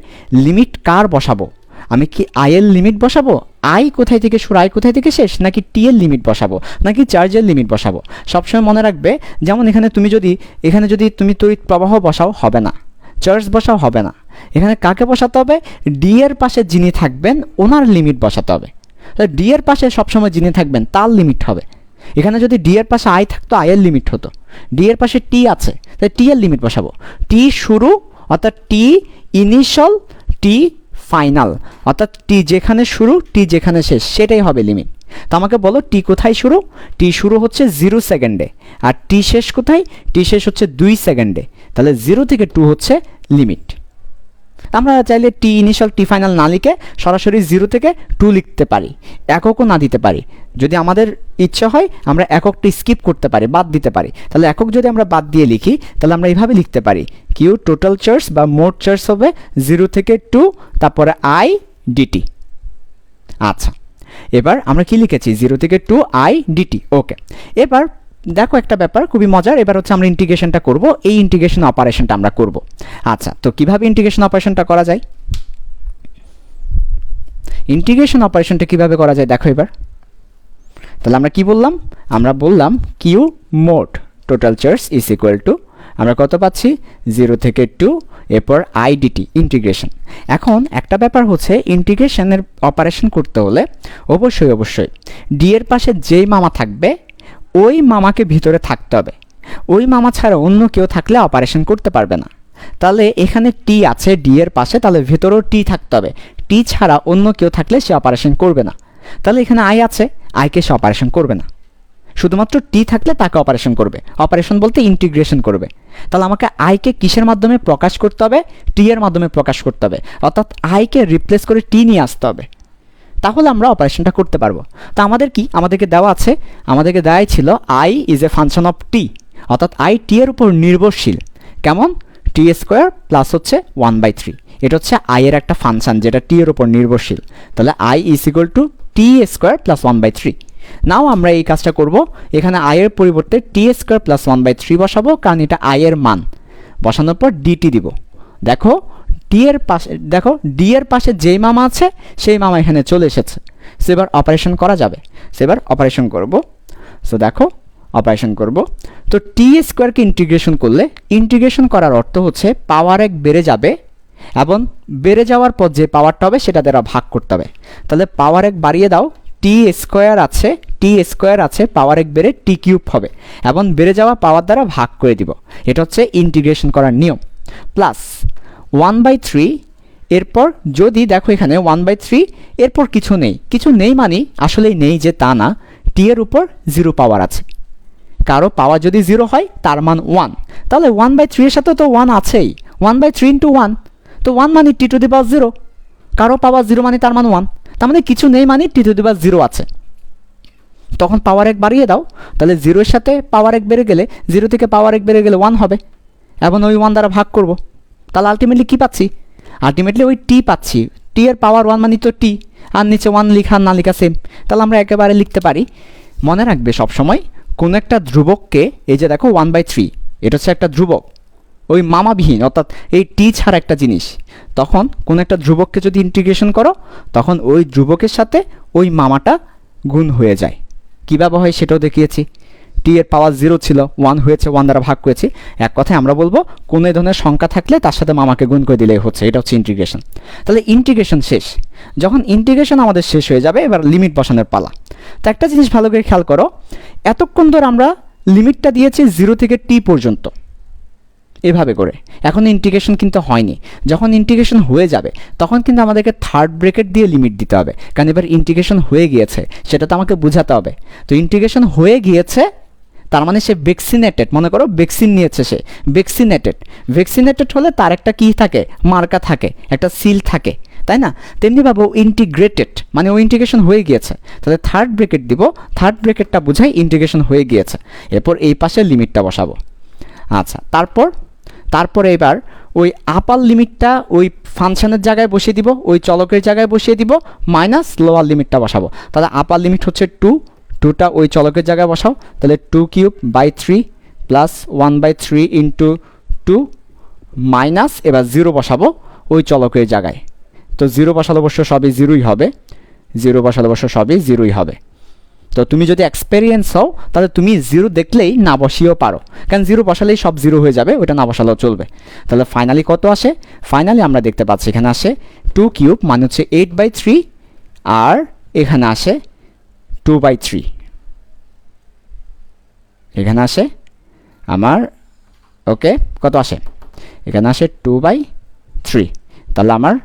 লিমিট কার বসাবো। আমি কি আই এর লিমিট বসাবো, আই কোথায় থেকে শুরু, আই কোথায় থেকে শেষ, নাকি টি এর লিমিট বসাবো, নাকি চার্জের লিমিট বসাবো? সবসময় মনে রাখবে, যেমন এখানে যদি তুমি তড়িৎ প্রবাহ বসাও হবে না, চার্জ বসাও হবে না। এখানে কাকে বসাতে হবে? ডি এর পাশে যিনি থাকবেন ওনার লিমিট বসাতে হবে। ডি এর পাশে সবসময় যিনি থাকবেন তার লিমিট হবে। এখানে যদি ডি এর পাশে আই থাকতো, আই এর লিমিট হতো। ডি এর পাশে টি আছে, তাই টি এর লিমিট বসাবো। টি শুরু অর্থাৎ টি ইনিশিয়াল টি ফাইনাল, অর্থাৎ টি যেখানে শুরু টি যেখানে শেষ সেটাই হবে লিমিট। তো আমাকে বলো টি কোথায় শুরু? টি শুরু হচ্ছে 0 সেকেন্ডে, আর টি শেষ কোথায়? টি শেষ হচ্ছে 2 সেকেন্ডে। তাহলে 0 থেকে 2 হচ্ছে লিমিট। আমরা চাইলে টি ইনিশিয়াল টি ফাইনাল না লিখে সরাসরি 0 থেকে 2 লিখতে পারি, এককও না দিতে পারি। যদি আমাদের ইচ্ছা হয় আমরা এককটি স্কিপ করতে পারি, বাদ দিতে পারি। তাহলে একক যদি আমরা বাদ দিয়ে লিখি তাহলে আমরা এইভাবে লিখতে পারি, কিউ টোটাল চার্জ বা মোট চার্জ হবে 0 থেকে 2, তারপরে আই ডিটি। আচ্ছা, এবার আমরা কি লিখেছি? 0 থেকে 2 আই ডিটি। ওকে, এবার দেখো একটা ব্যাপার খুবই মজার। এবার হচ্ছে আমরা ইন্টিগ্রেশনটা করব, এই ইন্টিগ্রেশন অপারেশনটা আমরা করব। আচ্ছা, তো কিভাবে ইন্টিগ্রেশন অপারেশনটা করা যায়? ইন্টিগ্রেশন অপারেশনটা কিভাবে করা যায় দেখো এবার। তাহলে আমরা কি বললাম? আমরা বললাম কিউ মোট total charge is equal two, আমরা কত পাচ্ছি? 0 থেকে 2, এরপর আইডিটি ইন্টিগ্রেশন। এখন একটা ব্যাপার হচ্ছে ইন্টিগ্রেশনের অপারেশন করতে হলে অবশ্যই ডি এর পাশে যেই মামা থাকবে ওই মামাকে ভিতরে থাকতে হবে। ওই মামা ছাড়া অন্য কেউ থাকলে অপারেশন করতে পারবে না। তাহলে এখানে টি আছে ডি এর পাশে, তাহলে ভেতরেও টি থাকতে হবে। টি ছাড়া অন্য কেউ থাকলে সে অপারেশন করবে না। তাহলে এখানে আই আছে, আইকে সে অপারেশন করবে না, শুধুমাত্র টি থাকলে তাকে অপারেশন করবে। অপারেশন বলতে ইন্টিগ্রেশন করবে। তাহলে আমাকে আইকে কিসের মাধ্যমে প্রকাশ করতে হবে? টি এর মাধ্যমে প্রকাশ করতে হবে, অর্থাৎ আইকে রিপ্লেস করে টি নিয়ে আসতে হবে, তাহলে আমরা অপারেশনটা করতে পারবো। তো আমাদের কি, আমাদেরকে দেওয়া আছে, আমাদেরকে দেওয়াই ছিল I is a function of t, অর্থাৎ আই টি এর উপর নির্ভরশীল। কেমন? টি স্কোয়ার প্লাস হচ্ছে 1/3। এটা হচ্ছে আই এর একটা ফাংশন যেটা টি এর উপর নির্ভরশীল। তাহলে I is equal two T square plus 1/3। নাও আমরা এই কাজটা করব, এখানে আই এর পরিবর্তে টি স্কোয়ার প্লাস 1/3 বসাবো, কারণ এটা আই এর মান। বসানোর পর ডিটি দিব। দেখো টি এর পাশে, দেখো ডি এর পাশে যেই মামা আছে সেই মামা এখানে চলে এসেছে। সো এবার অপারেশন করা যাবে। সো এবার অপারেশন করব। সো দেখো অপারেশন করব। তো টি স্কোয়ারকে ইন্টিগ্রেশন করলে, ইন্টিগ্রেশন করার অর্থ হচ্ছে পাওয়ার 1 বেড়ে যাবে এবং বেড়ে যাওয়ার পর যে পাওয়ারটা হবে সেটা দ্বারা ভাগ করতে হবে। তাহলে পাওয়ার 1 বাড়িয়ে দাও, টি স্কোয়ার আছে, পাওয়ার 1 বেড়ে টি কিউব হবে এবং বেড়ে যাওয়া পাওয়ার দ্বারা ভাগ করে দিব। এটা হচ্ছে ইন্টিগ্রেশন করার নিয়ম। প্লাস 1/3, এরপর যদি দেখো এখানে 1/3 এরপর কিছু নেই মানে আসলেই নেই যে তা না, টি এর উপর 0 পাওয়ার আছে। কারো পাওয়ার যদি 0 হয় তার মান 1, তাহলে 1/3 এর সাথে তো 1 আছেই। 1/3 × 1, তো 1 মানে টি টু দি পাওয়ার 0। কারো পাওয়ার 0 মানে তার মান 1, তার মানে কিছু নেই মানে টি টু দি পাওয়ার 0 আছে। তখন পাওয়ার 1 বাড়িয়ে দাও, তাহলে 0 এর সাথে পাওয়ার 1 বেড়ে গেলে, 0 থেকে পাওয়ার 1 বেড়ে গেলে 1 হবে এবং ওই 1 দ্বারা ভাগ করব। তাহলে আলটিমেটলি কী পাচ্ছি? আলটিমেটলি ওই টি পাচ্ছি। টি এর পাওয়ার 1 মানে তো টি, আর নিচে 1 লিখা না লিখা সেম। তাহলে আমরা একেবারে লিখতে পারি। মনে রাখবে সবসময় কোনো একটা ধ্রুবককে, এই যে দেখো 1/3 এটা হচ্ছে একটা ধ্রুবক, ওই মামাবিহীন, অর্থাৎ এই টি ছাড়া একটা জিনিস। তখন কোনো একটা ধ্রুবককে যদি ইন্টিগ্রেশন করো তখন ওই ধ্রুবকের সাথে ওই মামাটা গুণ হয়ে যায়। কীভাবে হয় সেটাও দেখিয়েছি। টি এর পাওয়ার 0 ছিল, 1 হয়েছে, 1 দ্বারা ভাগ করেছি। এক কথায় আমরা বলবো কোনো ধরনের সংখ্যা থাকলে তার সাথে মামাকে গুণ করে দিলেই হচ্ছে। এটা হচ্ছে ইন্টিগ্রেশন। তাহলে ইন্টিগ্রেশন শেষ। যখন ইন্টিগ্রেশন আমাদের শেষ হয়ে যাবে, এবার লিমিট বসানোর পালা। তো একটা জিনিস ভালো করে খেয়াল করো, এতক্ষণ ধরে আমরা লিমিটটা দিয়েছি 0 থেকে টি পর্যন্ত এভাবে করে। এখন ইন্টিগ্রেশন কিন্তু হয়নি। যখন ইন্টিগ্রেশন হয়ে যাবে তখন কিন্তু আমাদেরকে থার্ড ব্র্যাকেট দিয়ে লিমিট দিতে হবে, কারণ এবার ইন্টিগ্রেশন হয়ে গিয়েছে, সেটা তো আমাকে বোঝাতে হবে। তো ইন্টিগ্রেশন হয়ে গিয়েছে তার মানে সে ভ্যাকসিনেটেড, মনে করো ভ্যাকসিন নিয়েছে সে, ভ্যাকসিনেটেড হলে তার একটা কী থাকে, মার্কা থাকে, একটা সিল থাকে, তাই না? তেমনিভাবে ইন্টিগ্রেটেড মানে ও ইন্টিগ্রেশন হয়ে গিয়েছে। তাহলে থার্ড ব্র্যাকেট দিব, থার্ড ব্র্যাকেটটা বোঝাই ইন্টিগ্রেশন হয়ে গিয়েছে। এরপর এই পাশে লিমিটটা বসাবো। আচ্ছা, তারপরে এবার ওই আপার লিমিটটা ওই ফাংশনের জায়গায় বসিয়ে দিব, ওই চলকের জায়গায় বসিয়ে দিব, মাইনাস লোয়ার লিমিটটা বসাবো। তাহলে আপার লিমিট হচ্ছে 2, 2টা ওই চলকের জায়গায় বসাও। তাহলে 2³/3 প্লাস 1/3 × 2 মাইনাস, এবার 0 বসাবো ওই চলকের জায়গায়। তো 0 বসালে অবশ্য সবই 0ই হবে, 0 বসালে অবশ্য সবই 0ই হবে। তো তুমি যদি এক্সপেরিয়েন্স হও তাহলে তুমি 0 দেখলেই না বসিয়েও পারো, কারণ 0 বসালেই সব 0 হয়ে যাবে, ওটা না বসালেও চলবে। তাহলে ফাইনালি কত আসে? ফাইনালি আমরা দেখতে পাচ্ছি এখানে আসে 2³ মানে হচ্ছে 8/3, আর এখানে আসে 2/3, এখানে আসে আমার ওকে কত আসে? এখানে আসে 2/3, তাহলে আমার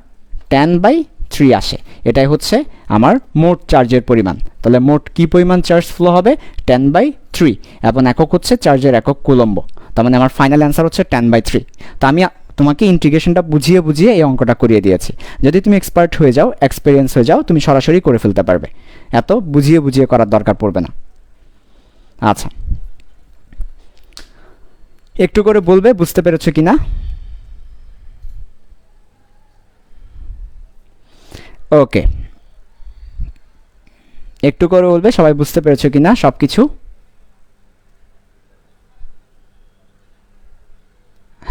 10/3 আসে। এটাই হচ্ছে আমার মোট চার্জের পরিমাণ। তাহলে মোট কি পরিমাণ চার্জ ফ্লো হবে? 10/3, এবং একক হচ্ছে চার্জের একক কুলম্ব। তার মানে আমার ফাইনাল অ্যান্সার হচ্ছে 10/3। তো আমি তোমাকে ইন্টিগ্রেশনটা বুঝিয়ে বুঝিয়ে এই অঙ্কটা করিয়ে দিয়েছি। যদি তুমি এক্সপার্ট হয়ে যাও, এক্সপিরিয়েন্স হয়ে যাও, তুমি সরাসরি করে ফেলতে পারবে, এত বুঝিয়ে বুঝিয়ে করার দরকার পড়বে না। আচ্ছা, একটু করে বলবে বুঝতে পেরেছো কি না? ওকে, একটু করে বলবে সবাই বুঝতে পেরেছো কি না সব কিছু?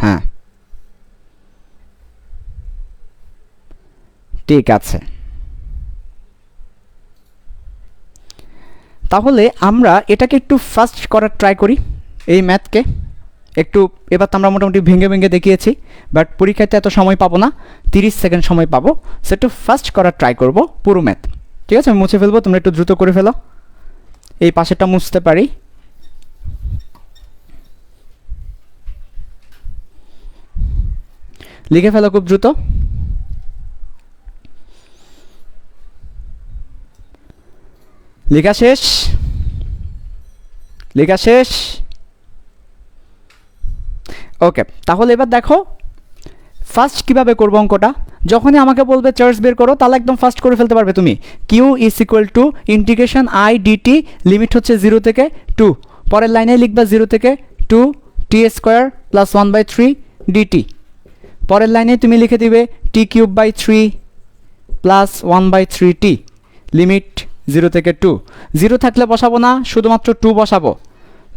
হ্যাঁ, ঠিক আছে। তাহলে আমরা এটাকে একটু ফাস্ট করার ট্রাই করি, এই ম্যাথকে একটু। এবার তো আমরা মোটামুটি ভেঙে ভেঙে দেখিয়েছি, বাট পরীক্ষাতে এত সময় পাবো না, 30 সেকেন্ড সময় পাবো। সো একটু ফাস্ট করার ট্রাই করব পুরো ম্যাথ। ঠিক আছে, আমি মুছে ফেলবো, তোমরা একটু দ্রুত করে ফেলো। এই পাশেটা মুছতে পারি। লিখে ফেলো খুব দ্রুত। লেখা শেষ? লেখা শেষ? ওকে, তাহলে এবার দেখো ফার্স্ট কিভাবে করবো অঙ্কটা। যখনই আমাকে বলবে চার্জ বের করো, তাহলে একদম ফার্স্ট করে ফেলতে পারবে তুমি। Q is equal to integration I dt, limit হচ্ছে 0 থেকে 2। পরের লাইনে লিখবা 0 থেকে 2 টি স্কোয়ার প্লাস 1/3 ডিটি। পরের লাইনে তুমি লিখে দিবে t cube by 3 plus 1/3 t, limit 0 থেকে 2। 0 থাকলে বসাবো না, শুধুমাত্র 2 বসাবো।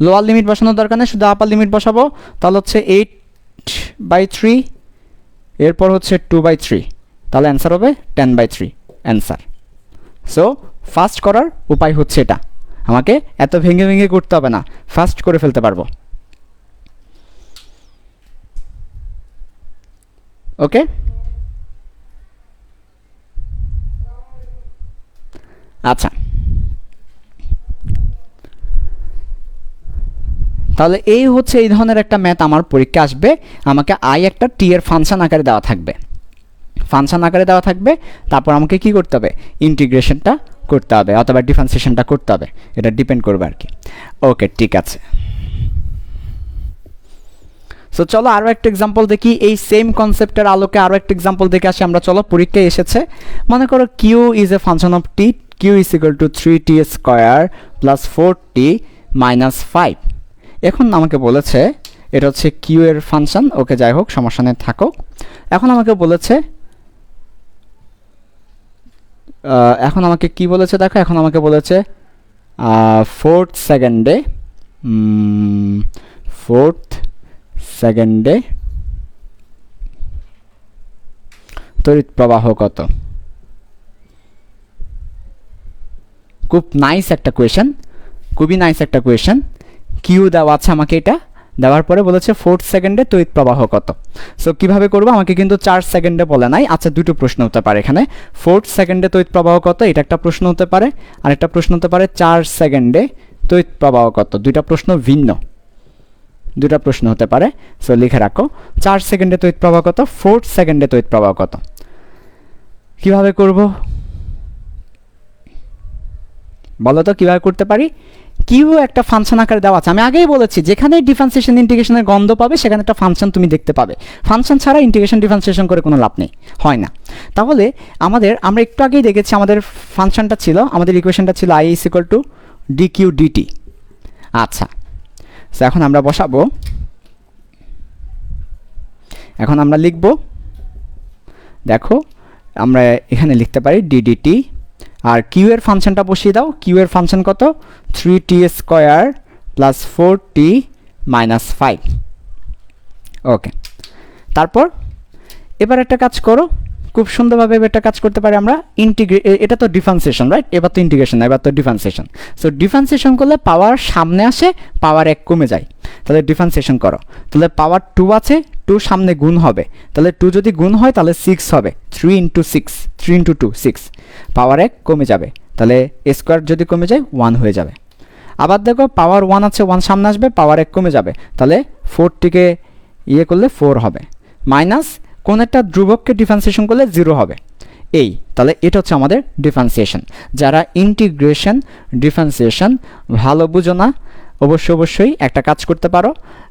লোয়ার লিমিট বসানোর দরকার নেই, শুধু আপার লিমিট বসাবো। তাহলে হচ্ছে 8/3, এরপর হচ্ছে 2/3, তাহলে অ্যান্সার হবে 10/3 অ্যান্সার। সো ফাস্ট করার উপায় হচ্ছে এটা, আমাকে এত ভেঙে ভেঙে করতে হবে না, ফাস্ট করে ফেলতে পারবো। ওকে, আচ্ছা, তাহলে এই হচ্ছে এই ধরনের একটা ম্যাথ আমার পরীক্ষা আসবে। আমাকে আই একটা টি এর ফাংশন আকারে দেওয়া থাকবে, ফাংশন আকারে দেওয়া থাকবে। তারপর আমাকে কি করতে হবে? ইন্টিগ্রেশনটা করতে হবে অথবা ডিফারেন্সিয়েশনটা করতে হবে, এটা ডিপেন্ড করবে আর কি। ওকে, ঠিক আছে। সো চলো আরও একটা এক্সাম্পল দেখি, এই সেম কনসেপ্টের আলোকে আরও একটা এক্সাম্পল দেখে আসি আমরা। চলো, পরীক্ষায় এসেছে, মনে করো q is a function of t, q is equal to 3t square plus 4t minus 5। এখন আমাকে বলেছে এটা হচ্ছে কিউ এর ফাংশন। ওকে, যাই হোক, সমস্যা নেই, থাকো। এখন আমাকে বলেছে, এখন আমাকে কি বলেছে দেখো, এখন আমাকে বলেছে 4th সেকেন্ডে তড়িৎ প্রবাহ কত? খুব নাইস একটা কোয়েশ্চেন, খুবই নাইস একটা কোয়েশ্চেন। কিউ দেওয়া আছে আমাকে, এটা দেওয়ার পরে বলেছে 4th সেকেন্ডে তড়িৎ প্রবাহ কত। সো কীভাবে করবো, আমাকে কিন্তু 4 সেকেন্ডে বলে নাই। আচ্ছা, দুটো প্রশ্ন হতে পারে এখানে, 4th সেকেন্ডে তড়িৎ প্রবাহ কত, এটা একটা প্রশ্ন হতে পারে, আর একটা প্রশ্ন হতে পারে 4 সেকেন্ডে তড়িৎ প্রবাহ কত। দুইটা প্রশ্ন ভিন্ন, দুটা প্রশ্ন হতে পারে। সো লিখে রাখো 4 সেকেন্ডে তড়িৎ প্রবাহ কত, 4th সেকেন্ডে তড়িৎ প্রবাহ কত। কিভাবে করব বলো তো, কিভাবে করতে পারি? কিউ একটা ফাংশন আকারে দেওয়া আছে, আমি আগেই বলেছি যেখানে ডিফারেন্সিয়েশন ইন্টিগ্রেশনের গন্ধ পাবে সেখানে একটা ফাংশন তুমি দেখতে পাবে। ফাংশন ছাড়া ইন্টিগ্রেশন ডিফারেন্সিয়েশন করে কোনো লাভ নেই, হয় না। তাহলে আমরা একটু আগেই দেখেছি আমাদের ফাংশনটা ছিল, আমাদের ইকুয়েশনটা ছিল I is equal to d q dt. আচ্ছা, সো এখন আমরা বসাবো, এখন আমরা লিখব, দেখো আমরা এখানে লিখতে পারি ডিডিটি, আর কিউ এর ফাংশনটা বসিয়ে দাও। কিউ এর ফাংশন কত? 3t square plus 4t minus 5। ওকে, তারপর এবার একটা কাজ করো, খুব সুন্দরভাবে একটা কাজ করতে পারি আমরা। এটা তো ডিফারেন্সিয়েশন, রাইট? এবার তো ইন্টিগ্রেশন, এবার তো ডিফারেন্সিয়েশন। সো ডিফারেন্সিয়েশন করলে পাওয়ার সামনে আসে, পাওয়ার 1 কমে যায়। তাহলে ডিফারেন্সিয়েশন করো, তাহলে পাওয়ার 2 আছে, 2 সামনে গুণ হবে, তাহলে 2 যদি গুণ হয় তাহলে 6 হবে। 3 × 6, 3 × 2 6, পাওয়ার 1 কমে যাবে, তাহলে স্কোয়ার যদি কমে যায় 1 হয়ে যাবে। আবার দেখো পাওয়ার 1 আছে, 1 সামনে আসবে, পাওয়ার 1 কমে যাবে, তাহলে 4টিকে ইয়ে করলে 4 হবে। মাইনাস কোন একটা ধ্রুবককে ডিফারেন্সিয়েশন করলে 0 হবে, এই তাহলে এটা হচ্ছে আমাদের ডিফারেন্সিয়েশন। যারা ইন্টিগ্রেশন ডিফারেন্সিয়েশন ভালো বুঝো না, অবশ্যই একটা কাজ করতে পারো,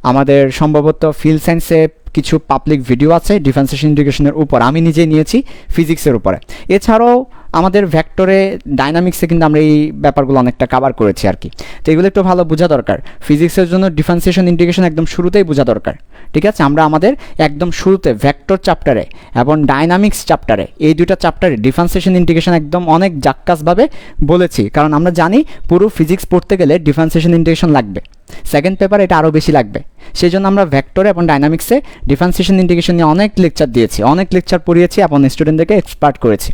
আমাদের সম্ভবত ফিল্ড সায়েন্সে কিছু পাবলিক ভিডিও আছে ডিফারেন্সিয়েশন ইন্টিগ্রেশনের উপর, আমি নিজে নিয়েছি ফিজিক্সের উপরে। এছাড়াও আমাদের ভেক্টরে ডাইনামিক্সে কিন্তু আমরা এই ব্যাপারগুলো অনেকটা কভার করেছি আর কি। তো এগুলো একটু ভালো বোঝা দরকার, ফিজিক্সের জন্য ডিফারেন্সিয়েশন ইন্টিগ্রেশন একদম শুরুতেই বোঝা দরকার, ঠিক আছে। আমরা আমাদের একদম শুরুতে ভেক্টর চ্যাপ্টারে এবং ডাইনামিক্স চ্যাপ্টারে, এই দুইটা চ্যাপ্টারে ডিফারেন্সিয়েশন ইন্টিগ্রেশন একদম অনেক জাক্কাসভাবে বলেছি, কারণ আমরা জানি পুরো ফিজিক্স পড়তে গেলে ডিফারেন্সিয়েশন ইন্টিগ্রেশন লাগবে, সেকেন্ড পেপার এটা আরও বেশি লাগবে। সেই জন্য আমরা ভেক্টরে এবং ডাইনামিক্সে ডিফারেন্সিয়েশন ইন্টিগ্রেশন নিয়ে অনেক লেকচার দিয়েছি, অনেক লেকচার পড়িয়েছি এবং স্টুডেন্টদেরকে এক্সপার্ট করেছি,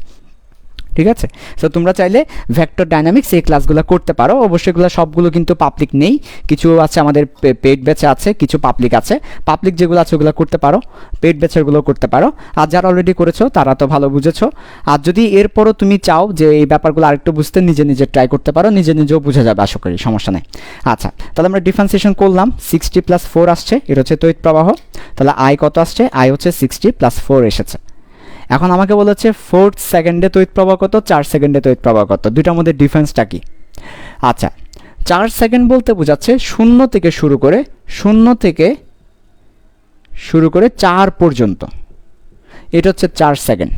ঠিক আছে। সো তোমরা চাইলে ভেক্টর ডাইনামিক্স এই ক্লাসগুলো করতে পারো। অবশ্যই এগুলো সবগুলো কিন্তু পাবলিক নেই, কিছু আছে আমাদের পেইড ব্যাচে আছে, কিছু পাবলিক আছে। পাবলিক যেগুলো আছে ওগুলো করতে পারো, পেইড ব্যাচেরগুলো করতে পারো। আর যারা অলরেডি করেছো তারা তো ভালো বুঝেছো। আর যদি এরপরও তুমি চাও যে এই ব্যাপারগুলো আরেকটু বুঝতে, নিজে ট্রাই করতে পারো, নিজেও বুঝে যাবে আশা করি, সমস্যা নেই। আচ্ছা, তাহলে আমরা ডিফারেন্সিয়েশন করলাম, 60 + 4 আসছে, এটা হচ্ছে তড়িৎ প্রবাহ। তাহলে আই কত আসছে? আই হচ্ছে 60 + 4 এসেছে। এখন আমাকে বলেছে 4 সেকেন্ডে তড়িৎ প্রবাহ কত, 4 সেকেন্ডে তড়িৎ প্রবাহ কত, দুইটার মধ্যে ডিফারেন্সটা কি? আচ্ছা, 4 সেকেন্ড বলতে বোঝাচ্ছে শূন্য থেকে শুরু করে 4 পর্যন্ত, এটা হচ্ছে 4 সেকেন্ড।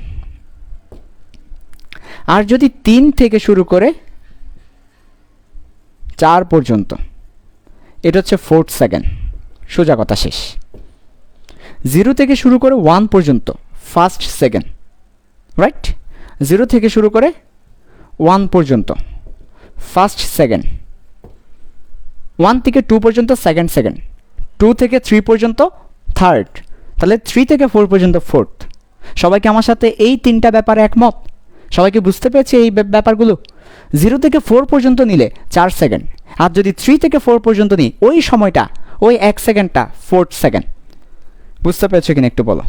আর যদি 3 থেকে শুরু করে 4 পর্যন্ত, এটা হচ্ছে 4 সেকেন্ড। সোজা কথা শেষ। 0 থেকে শুরু করে 1 পর্যন্ত, ফার্স্ট সেকেন্ড, রাইট? 0 থেকে শুরু করে 1 পর্যন্ত ফার্স্ট সেকেন্ড, 1 থেকে 2 পর্যন্ত সেকেন্ড, 2 থেকে 3 পর্যন্ত থার্ড, তাহলে 3 থেকে 4 পর্যন্ত ফোর্থ। সবাইকে আমার সাথে এই তিনটা ব্যাপারে একমত? সবাইকে বুঝতে পেরেছে এই ব্যাপারগুলো? 0 থেকে 4 পর্যন্ত নিলে 4 সেকেন্ড, আর যদি 3 থেকে 4 পর্যন্ত নিই ওই সময়টা, ওই 1 সেকেন্ডটা ফোর্থ সেকেন্ড। বুঝতে পেরেছো কিনা একটু বলো?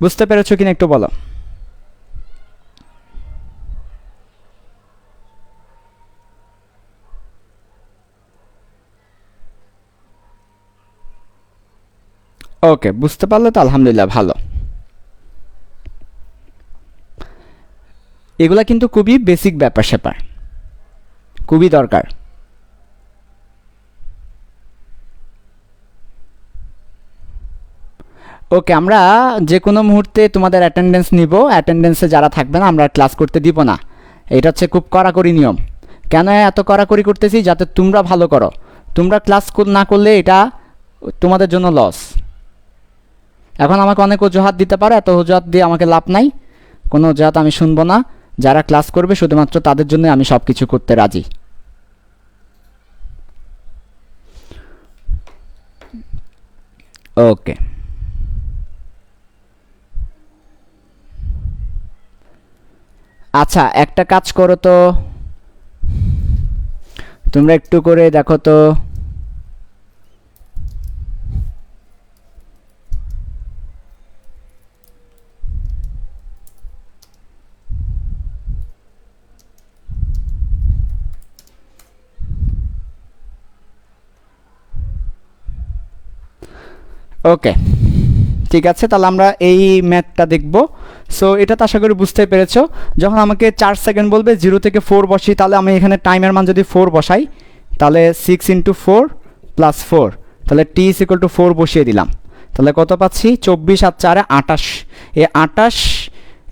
বুঝতে পেরেছো কিনা একটু বলো? ওকে, বুঝতে পারলে তো আলহামদুলিল্লাহ, ভালো। এগুলা কিন্তু খুবই বেসিক ব্যাপার স্যাপার, খুবই দরকার। ওকে, আমরা যে কোনো মুহূর্তে তোমাদের অ্যাটেন্ডেন্স নিব, অ্যাটেন্ডেন্সে যারা থাকবে না আমরা ক্লাস করতে দিব না, এটা হচ্ছে খুব কড়াকড়ি নিয়ম। কেন এত কড়াকড়ি করতেছি? যাতে তোমরা ভালো করো। তোমরা ক্লাস না করলে এটা তোমাদের জন্য লস। এখন আমাকে অনেক অজুহাত দিতে পারো, এত অজুহাত দিয়ে আমাকে লাভ নাই, কোনো অজুহাত আমি শুনবো না। যারা ক্লাস করবে শুধুমাত্র তাদের জন্য আমি সব কিছু করতে রাজি। ওকে, আচ্ছা একটা কাজ করো তো, তোমরা একটু করে দেখো তো, ওকে ঠিক আছে, তাহলে আমরা এই ম্যাথটা দেখব। সো এটা তো আশা করি বুঝতে পেরেছো। যখন আমাকে 4 সেকেন্ড বলবে, 0 থেকে 4 বসি, তাহলে আমি এখানে টাইমের মান যদি 4 বসাই, তাহলে 6 × 4 + 4, তাহলে t = 4 বসিয়ে দিলাম। তাহলে কত পাচ্ছি? 24 আর 4 28, এই 28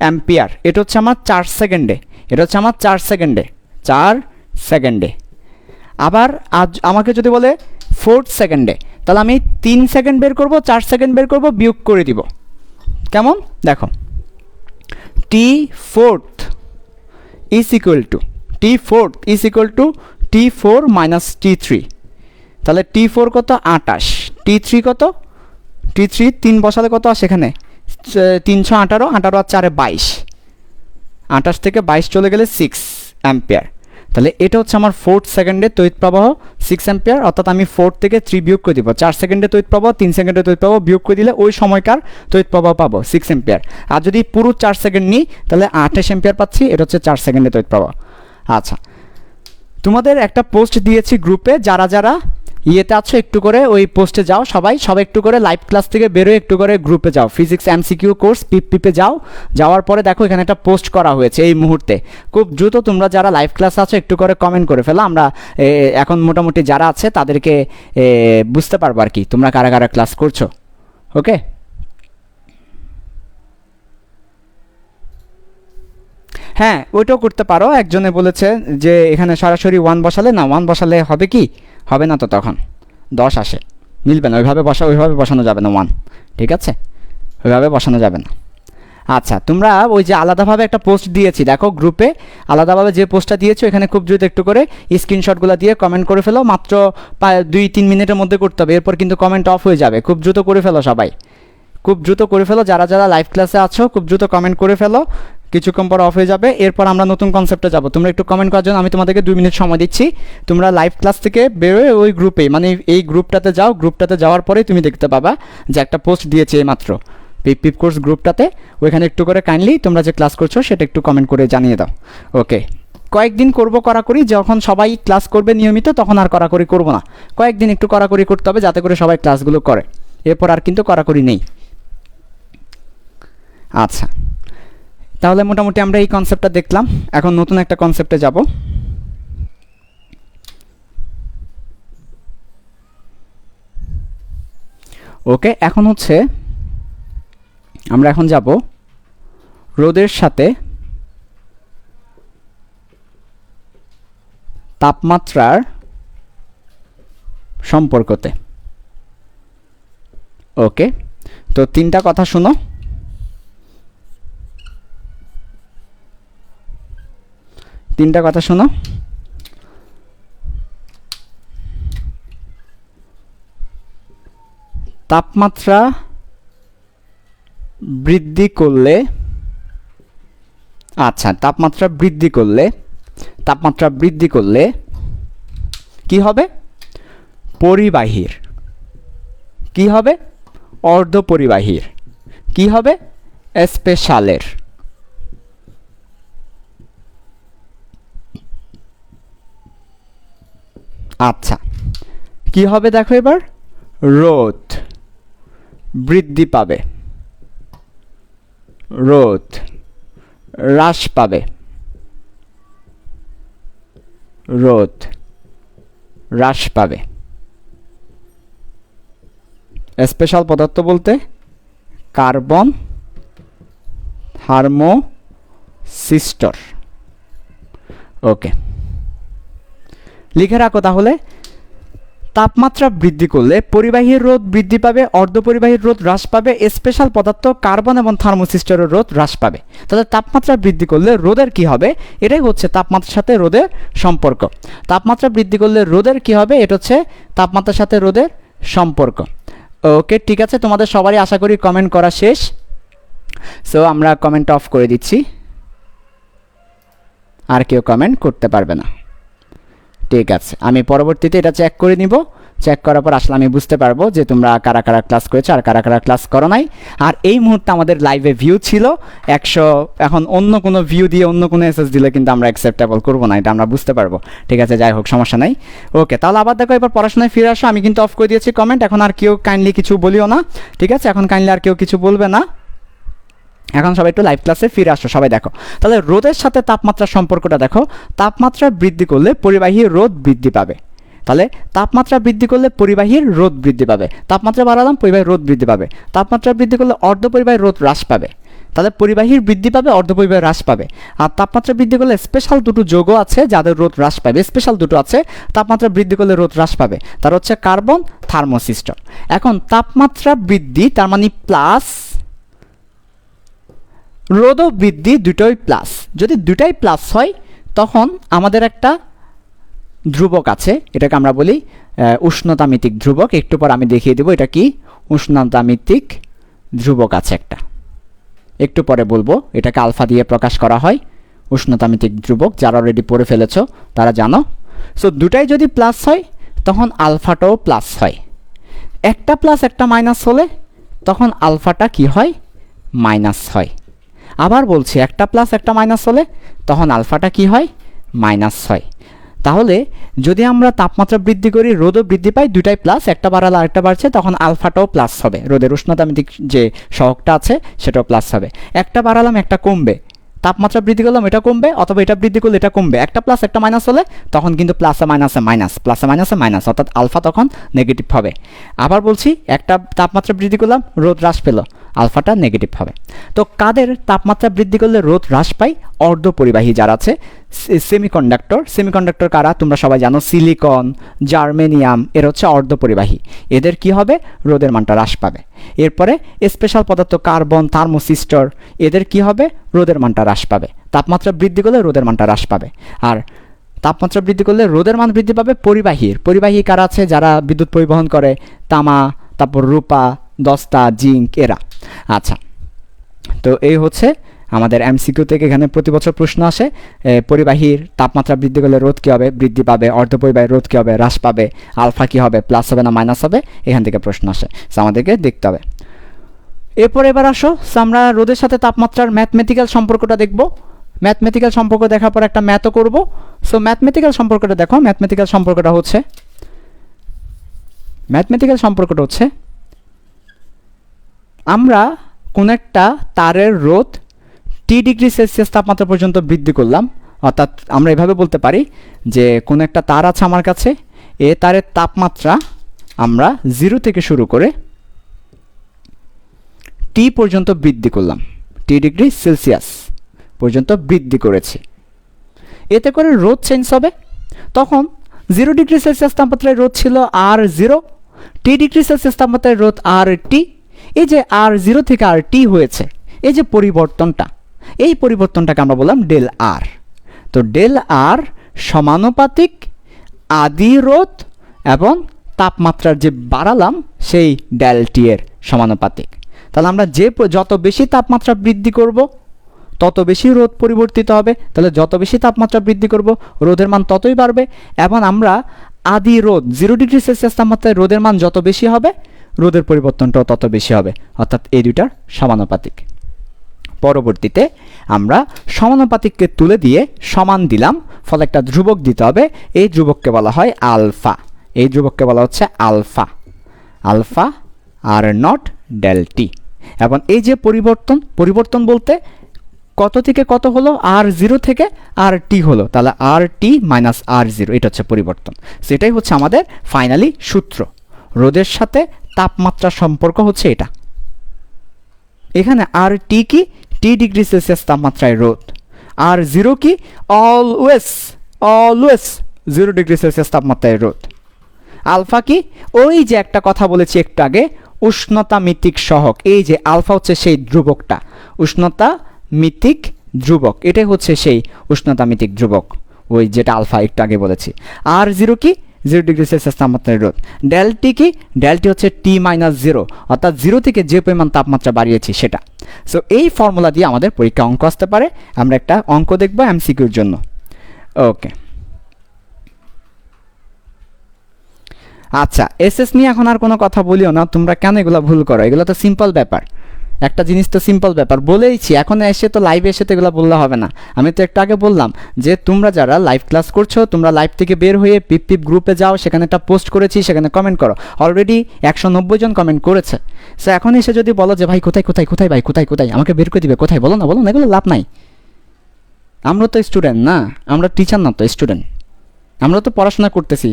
অ্যাম্পিয়ার। এটা হচ্ছে আমার 4 সেকেন্ডে, এটা হচ্ছে আমার 4 সেকেন্ডে। আবার আজ আমাকে যদি বলে 4 সেকেন্ডে, তাহলে আমি 3 সেকেন্ড বের করব, 4 সেকেন্ড বের করব, বিয়োগ করে দিব। কেমন দেখো, t4 = t4 - t3, তাহলে t4 কত? 28, t3 কত? t3 3 বসালে কত আসে এখানে? 318, 18 আর 4 22, 28 থেকে 22 চলে গেলে 6 অ্যাম্পিয়ার। তাহলে এটা হচ্ছে আমার 4 সেকেন্ডে তড়িৎ প্রবাহ 6 অ্যাম্পিয়ার, অর্থাৎ আমি 4 থেকে 3 বিয়োগ করে দিব। 4 সেকেন্ডে তড়িৎ প্রবাহ, 3 সেকেন্ডে তড়িৎ প্রবাহ বিয়োগ করে দিলে ওই সময়কার তড়িৎ প্রবাহ পাবো 6 অ্যাম্পিয়ার। আর যদি পুরো 4 সেকেন্ড নিই তাহলে 28 অ্যাম্পিয়ার পাচ্ছি, এটা হচ্ছে 4 সেকেন্ডে তড়িৎ প্রবাহ। আচ্ছা, তোমাদের একটা পোস্ট দিয়েছি গ্রুপে, যারা ইয়েতে আছো একটু করে ওই পোস্টে যাও, সবাই একটু করে লাইভ ক্লাস থেকে বেরোয় একটু করে গ্রুপে যাও, ফিজিক্স এমসিকিউ কোর্স পিপে যাও। যাওয়ার পরে দেখো এখানে একটা পোস্ট করা হয়েছে এই মুহূর্তে। খুব দ্রুত তোমরা যারা লাইভ ক্লাস আছো একটু করে কমেন্ট করে ফেলো, আমরা এখন মোটামুটি যারা আছে তাদেরকে বুঝতে পারবো আর কি তোমরা কারা কারা ক্লাস করছো। ওকে, হ্যাঁ ওইটাও করতে পারো। একজনে বলেছে যে এখানে সরাসরি 1 বসালে না, 1 বসালে হবে কি, হবে না তো, তখন 10 আসে, মিলবে না, ওইভাবে বসানো যাবে না 1, ঠিক আছে, ওইভাবে বসানো যাবে না। আচ্ছা, তোমরা ওই যে আলাদাভাবে একটা পোস্ট দিয়েছি দেখো গ্রুপে, আলাদাভাবে যে পোস্টটা দিয়েছো এখানে খুব দ্রুত একটু করে স্ক্রিনশটগুলো দিয়ে কমেন্ট করে ফেলো, মাত্র 2-3 মিনিটের মধ্যে করতে হবে, এরপর কিন্তু কমেন্ট অফ হয়ে যাবে। খুব দ্রুত করে ফেলো সবাই, খুব দ্রুত করে ফেলো, যারা যারা লাইভ ক্লাসে আছো খুব দ্রুত কমেন্ট করে ফেলো, কিছুক্ষণ পর অফ হয়ে যাবে, এরপর আমরা নতুন কনসেপ্টে যাব। তোমরা একটু কমেন্ট করার জন্য আমি তোমাদেরকে 2 মিনিট সময় দিচ্ছি। তোমরা লাইভ ক্লাস থেকে বেরোয় ওই গ্রুপে, মানে এই গ্রুপটাতে যাও, গ্রুপটাতে যাওয়ার পরেই তুমি দেখতে পাবা যে একটা পোস্ট দিয়েছে এইমাত্র পিপ কোর্স গ্রুপটাতে, ওইখানে একটু করে কাইন্ডলি তোমরা যে ক্লাস করছো সেটা একটু কমেন্ট করে জানিয়ে দাও। ওকে, কয়েকদিন করবো কড়াকড়ি, যখন সবাই ক্লাস করবে নিয়মিত তখন আর কড়াকড়ি করবো না, কয়েকদিন একটু কড়াকড়ি করতে হবে যাতে করে সবাই ক্লাসগুলো করে, এরপর আর কিন্তু কড়াকড়ি নেই। আচ্ছা, তাহলে মোটামুটি আমরা এই কনসেপ্টটা দেখলাম, এখন নতুন একটা কনসেপ্টে যাব। ওকে, এখন হচ্ছে আমরা এখন যাব রোদের সাথে তাপমাত্রার সম্পর্কতে। ওকে, তো 3টা কথা শুনো। তাপমাত্রা বৃদ্ধি করলে, আচ্ছা তাপমাত্রা বৃদ্ধি করলে কি হবে? পরিবাহীর কি হবে? অর্ধপরিবাহীর কি হবে? স্পেশালের। আচ্ছা, কি হবে দেখো এবার? রোদ বৃদ্ধি পাবে, রোদ হ্রাস পাবে, রোদ হ্রাস পাবে। স্পেশাল পদার্থ বলতে কার্বন থার্মোসিস্টর। ওকে, লিখে রাখো তাহলে, তাপমাত্রা বৃদ্ধি করলে পরিবাহীর রোধ বৃদ্ধি পাবে, অর্ধপরিবাহীর রোধ হ্রাস পাবে, স্পেশাল পদার্থ কার্বন এবং থার্মোসিস্টরের রোধ হ্রাস পাবে। তাহলে তাপমাত্রা বৃদ্ধি করলে রোদের কি হবে? এটাই হচ্ছে তাপমাত্রার সাথে রোদের সম্পর্ক। তাপমাত্রা বৃদ্ধি করলে রোদের কি হবে? এটা হচ্ছে তাপমাত্রার সাথে রোদের সম্পর্ক। ওকে, ঠিক আছে, তোমাদের সবারই আশা করি কমেন্ট করা শেষ। সো আমরা কমেন্ট অফ করে দিচ্ছি, আর কেউ কমেন্ট করতে পারবে না। ঠিক আছে, আমি পরবর্তীতে এটা চেক করে নিব, চেক করার পর আসলে আমি বুঝতে পারবো যে তোমরা কারা কারা ক্লাস করেছো আর কারা কারা ক্লাস করো নাই। আর এই মুহূর্তে আমাদের লাইভে ভিউ ছিল 100, এখন অন্য কোনো ভিউ দিয়ে অন্য কোনো এসএস দিলে কিন্তু আমরা অ্যাকসেপ্টেবল করবো না, এটা আমরা বুঝতে পারবো। ঠিক আছে, যাই হোক, সমস্যা নাই। ওকে, তাহলে আবার দেখো এবার পড়াশোনায় ফিরে আসো। আমি কিন্তু অফ করে দিয়েছি কমেন্ট, এখন আর কেউ কাইন্ডলি কিছু বলিও না, ঠিক আছে? এখন কাইন্ডলি আর কেউ কিছু বলবে না, এখন সবাই একটু লাইভ ক্লাসে ফিরে আসো। সবাই দেখো তাহলে রোদের সাথে তাপমাত্রার সম্পর্কটা দেখো। তাপমাত্রা বৃদ্ধি করলে পরিবাহীর রোধ বৃদ্ধি পাবে, তাহলে তাপমাত্রা বৃদ্ধি করলে পরিবাহীর রোধ বৃদ্ধি পাবে। তাপমাত্রা বাড়ালাম, পরিবাহীর রোধ বৃদ্ধি পাবে। তাপমাত্রা বৃদ্ধি করলে অর্ধপরিবাহীর রোধ হ্রাস পাবে, তাহলে পরিবাহীর বৃদ্ধি পাবে, অর্ধপরিবাহীর হ্রাস পাবে। আর তাপমাত্রা বৃদ্ধি করলে স্পেশাল দুটো যৌগ আছে যাদের রোধ হ্রাস পাবে, স্পেশাল দুটো আছে, তাপমাত্রা বৃদ্ধি করলে রোধ হ্রাস পাবে, তার হচ্ছে কার্বন থার্মোসিস্টর। এখন তাপমাত্রা বৃদ্ধি তার মানে প্লাস, রোধও বৃদ্ধি, দুটোই প্লাস। যদি দুটাই প্লাস হয় তখন আমাদের একটা ধ্রুবক আছে, এটাকে আমরা বলি উষ্ণতামিতিক ধ্রুবক। একটু পর আমি দেখিয়ে দেবো এটা কি। উষ্ণতামিতিক ধ্রুবক আছে একটা, একটু পরে বলবো। এটাকে আলফা দিয়ে প্রকাশ করা হয়, উষ্ণতামিতিক ধ্রুবক। যারা অলরেডি পড়ে ফেলেছো তারা জানো। সো দুটাই যদি প্লাস হয় তখন আলফাটাও প্লাস হয়। একটা প্লাস একটা মাইনাস হলে তখন আলফাটা কি হয়? মাইনাস হয়। আবার বলছি, একটা প্লাস একটা মাইনাস হলে তখন আলফাটা কি হয়? মাইনাস হয়। তাহলে যদি আমরা তাপমাত্রা বৃদ্ধি করি, রোদও বৃদ্ধি পাই, দুটাই প্লাস, একটা বাড়ালে আরেকটা বাড়ছে, তখন আলফাটাও প্লাস হবে, রোদের উষ্ণতামিতিক যে সহগটা আছে সেটাও প্লাস হবে। একটা বাড়ালাম একটা কমবে, তাপমাত্রা বৃদ্ধি করলাম এটা কমবে, অথবা এটা বৃদ্ধি করলে এটা কমবে, একটা প্লাস একটা মাইনাস হলে তখন কিন্তু প্লাসে মাইনাসে মাইনাস, প্লাসে মাইনাসে মাইনাস, অর্থাৎ আলফা তখন নেগেটিভ হবে। আবার বলছি, একটা তাপমাত্রা বৃদ্ধি করলাম, রোদ হ্রাস পেল, আলফাটা নেগেটিভ হবে। তো কাদের তাপমাত্রা বৃদ্ধি করলে রোদ হ্রাস পায়? অর্ধপরিবাহী যারা আছে, সেমিকন্ডাক্টর। সেমিকন্ডাক্টর কারা? তোমরা সবাই জানো, সিলিকন, জার্মেনিয়াম, এর হচ্ছে অর্ধপরিবাহী। এদের কি হবে? রোদের মানটা হ্রাস পাবে। এরপরে স্পেশাল পদার্থ কার্বন, থার্মোসিস্টর, এদের কি হবে? রোদের মানটা হ্রাস পাবে। তাপমাত্রা বৃদ্ধি করলে রোদের মানটা হ্রাস পাবে। আর তাপমাত্রা বৃদ্ধি করলে রোদের মান বৃদ্ধি পাবে পরিবাহীর। পরিবাহী কারা আছে? যারা বিদ্যুৎ পরিবহন করে, তামা, তারপর রূপা, দস্তা, জিঙ্ক, এরা। আচ্ছা, তো এই হচ্ছে আমাদের এমসিকিউ থেকে এখানে প্রতি বছর প্রশ্ন আসে, পরিবাহীর তাপমাত্রা বৃদ্ধি করলে রোদ কী হবে? বৃদ্ধি পাবে। অর্ধপরিবাহীর রোদ কী হবে? হ্রাস পাবে। আলফা কী হবে? প্লাস হবে না মাইনাস হবে? এখান থেকে প্রশ্ন আসে, সো আমাদেরকে দেখতে হবে। এবার আসো, আমরা রোদের সাথে তাপমাত্রার ম্যাথমেটিক্যাল সম্পর্কটা দেখব। ম্যাথমেটিক্যাল সম্পর্ক দেখার পর একটা ম্যাথও করব। সো ম্যাথমেটিক্যাল সম্পর্কটা দেখো। ম্যাথমেটিক্যাল সম্পর্কটা হচ্ছে আমরা কোন একটা তারের রোদ T°C তাপমাত্রা পর্যন্ত বৃদ্ধি করলাম, অর্থাৎ আমরা এভাবে বলতে পারি যে কোন একটা তার আছে আমার কাছে, এ তারের তাপমাত্রা আমরা 0 থেকে শুরু করে T পর্যন্ত বৃদ্ধি করলাম, T°C পর্যন্ত বৃদ্ধি করেছি। এতে করে রোদ চেঞ্জ হবে। তখন 0°C তাপমাত্রায় রোদ ছিল R0, T°C তাপমাত্রায় রোদ RT। এই যে R0 থেকে RT হয়েছে, এই যে পরিবর্তনটা, এই পরিবর্তনটাকে আমরা বললাম ডেল আর। তো ডেল আর সমানুপাতিক আদি রোদ এবং তাপমাত্রার যে বাড়ালাম সেই ডেল টি এর সমানুপাতিক। তাহলে আমরা যত বেশি তাপমাত্রা বৃদ্ধি করব তত বেশি রোদ পরিবর্তিত হবে। তাহলে যত বেশি তাপমাত্রা বৃদ্ধি করব রোদের মান ততই বাড়বে। এবং আমরা আদি রোদ 0°C তাপমাত্রায় রোদের মান যত বেশি হবে রোদের পরিবর্তনটাও তত বেশি হবে, অর্থাৎ এই দুইটার সমানুপাতিক। পরবর্তীতে আমরা সমানুপাতিককে তুলে দিয়ে সমান দিলাম, ফলে একটা ধ্রুবক দিতে হবে। এই ধ্রুবককে বলা হয় আলফা। এই ধ্রুবককে বলা হচ্ছে alpha, alpha R naught del T. এবং এই যে পরিবর্তন বলতে কত থেকে কত হলো? R0 থেকে RT হলো, তাহলে RT মাইনাস R0, এটা হচ্ছে পরিবর্তন। সেটাই হচ্ছে আমাদের ফাইনালি সূত্র। রোদের সাথে তাপমাত্রার সম্পর্ক হচ্ছে এটা। এখানে RT কি? T°C তাপমাত্রায় রোদ। R0 কি? অলওয়েজ 0°C তাপমাত্রায় রোদ। আলফা কি? ওই যে একটা কথা বলেছি একটু আগে, উষ্ণতা মিতিক সহগ। এই যে আলফা হচ্ছে সেই ধ্রুবকটা, উষ্ণতা মিতিক ধ্রুবক, এটাই হচ্ছে সেই উষ্ণতা মিতিক ধ্রুবক, ওই যেটা আলফা একটু আগে বলেছি। R0 কি? 0°C তাপমাত্রায় রোদ। ডেল টি কি? ডেল টি হচ্ছে T-0, অর্থাৎ 0 থেকে যে পরিমাণ তাপমাত্রা বাড়িয়েছি সেটা। সো এই ফর্মুলা দিয়ে আমাদের পরীক্ষা অঙ্ক আসতে পারে। আমরা একটা অঙ্ক দেখব এমসিকিউর জন্য। ওকে, আচ্ছা, এসএস নিয়ে এখন আর কোনো কথা বলিও না। তোমরা কেন এগুলো ভুল করো? এগুলো তো সিম্পল ব্যাপার, একটা জিনিস তো সিম্পল ব্যাপার বলেইছি। এখন এসে তো লাইভে এসে তো এগুলো বললে হবে না। আমি তো একটু আগে বললাম যে তোমরা যারা লাইভ ক্লাস করছো, তোমরা লাইভ থেকে বের হয়ে পিপ গ্রুপে যাও, সেখানে একটা পোস্ট করেছি, সেখানে কমেন্ট করো। অলরেডি 190 জন কমেন্ট করেছে। সো এখন এসে যদি বলো যে ভাই কোথায় ভাই কোথায় আমাকে বের করে দিবে, কোথায়? বলো না, এগুলো লাভ নাই। আমরা তো স্টুডেন্ট না, আমরা টিচার না, তো স্টুডেন্ট। আমরা তো পড়াশোনা করতেছি,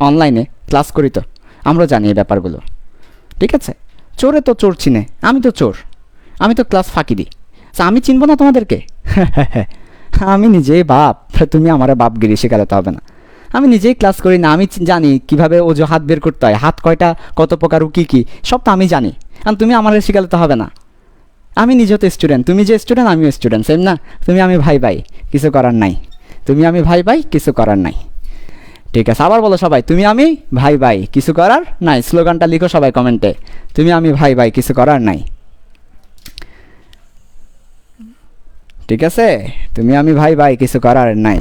অনলাইনে ক্লাস করি, তো আমরা জানি এই ব্যাপারগুলো। ঠিক আছে? চোরে তো চোর চিনে, আমি তো চোর, আমি তো ক্লাস ফাঁকি দিই। আমি চিনবো না তোমাদেরকে? আমি নিজেই বাপ, তুমি আমার বাপগিরি শেখাতে হবে না। আমি নিজেই ক্লাস করি না, আমি জানি কিভাবে অজুহাত বের করতে হয়, হাত কয়টা, কত প্রকার, কী সব তো আমি জানি। আর তুমি আমার শেখাতে হবে না। আমি নিজেও তো স্টুডেন্ট, তুমি যে স্টুডেন্ট আমিও স্টুডেন্ট, সেম না? তুমি আমি ভাই কিছু করার নাই, তুমি আমি ভাই কিছু করার নাই। ঠিক আছে, আবার বলো সবাই, তুমি আমি ভাই কিছু করার নাই। স্লোগানটা লিখো সবাই কমেন্টে, তুমি আমি ভাই কিছু করার নাই। ঠিক আছে, তুমি আমি ভাই কিছু করার নাই।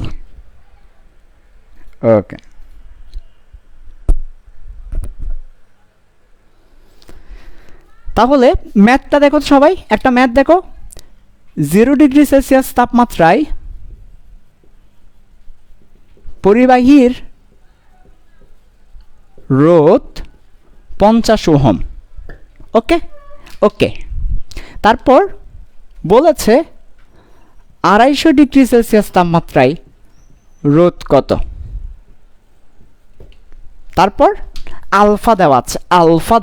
ওকে, তাহলে ম্যাথটা দেখো সবাই, একটা ম্যাথ দেখো। 0°C তাপমাত্রায় পরিবাহীর রোধ 50 ওহম। ওকে ওকে, তারপর বলেছে 250 ডিগ্রি সেলসিয়াস তাপমাত্রায় রোধ কত। তারপর আলফা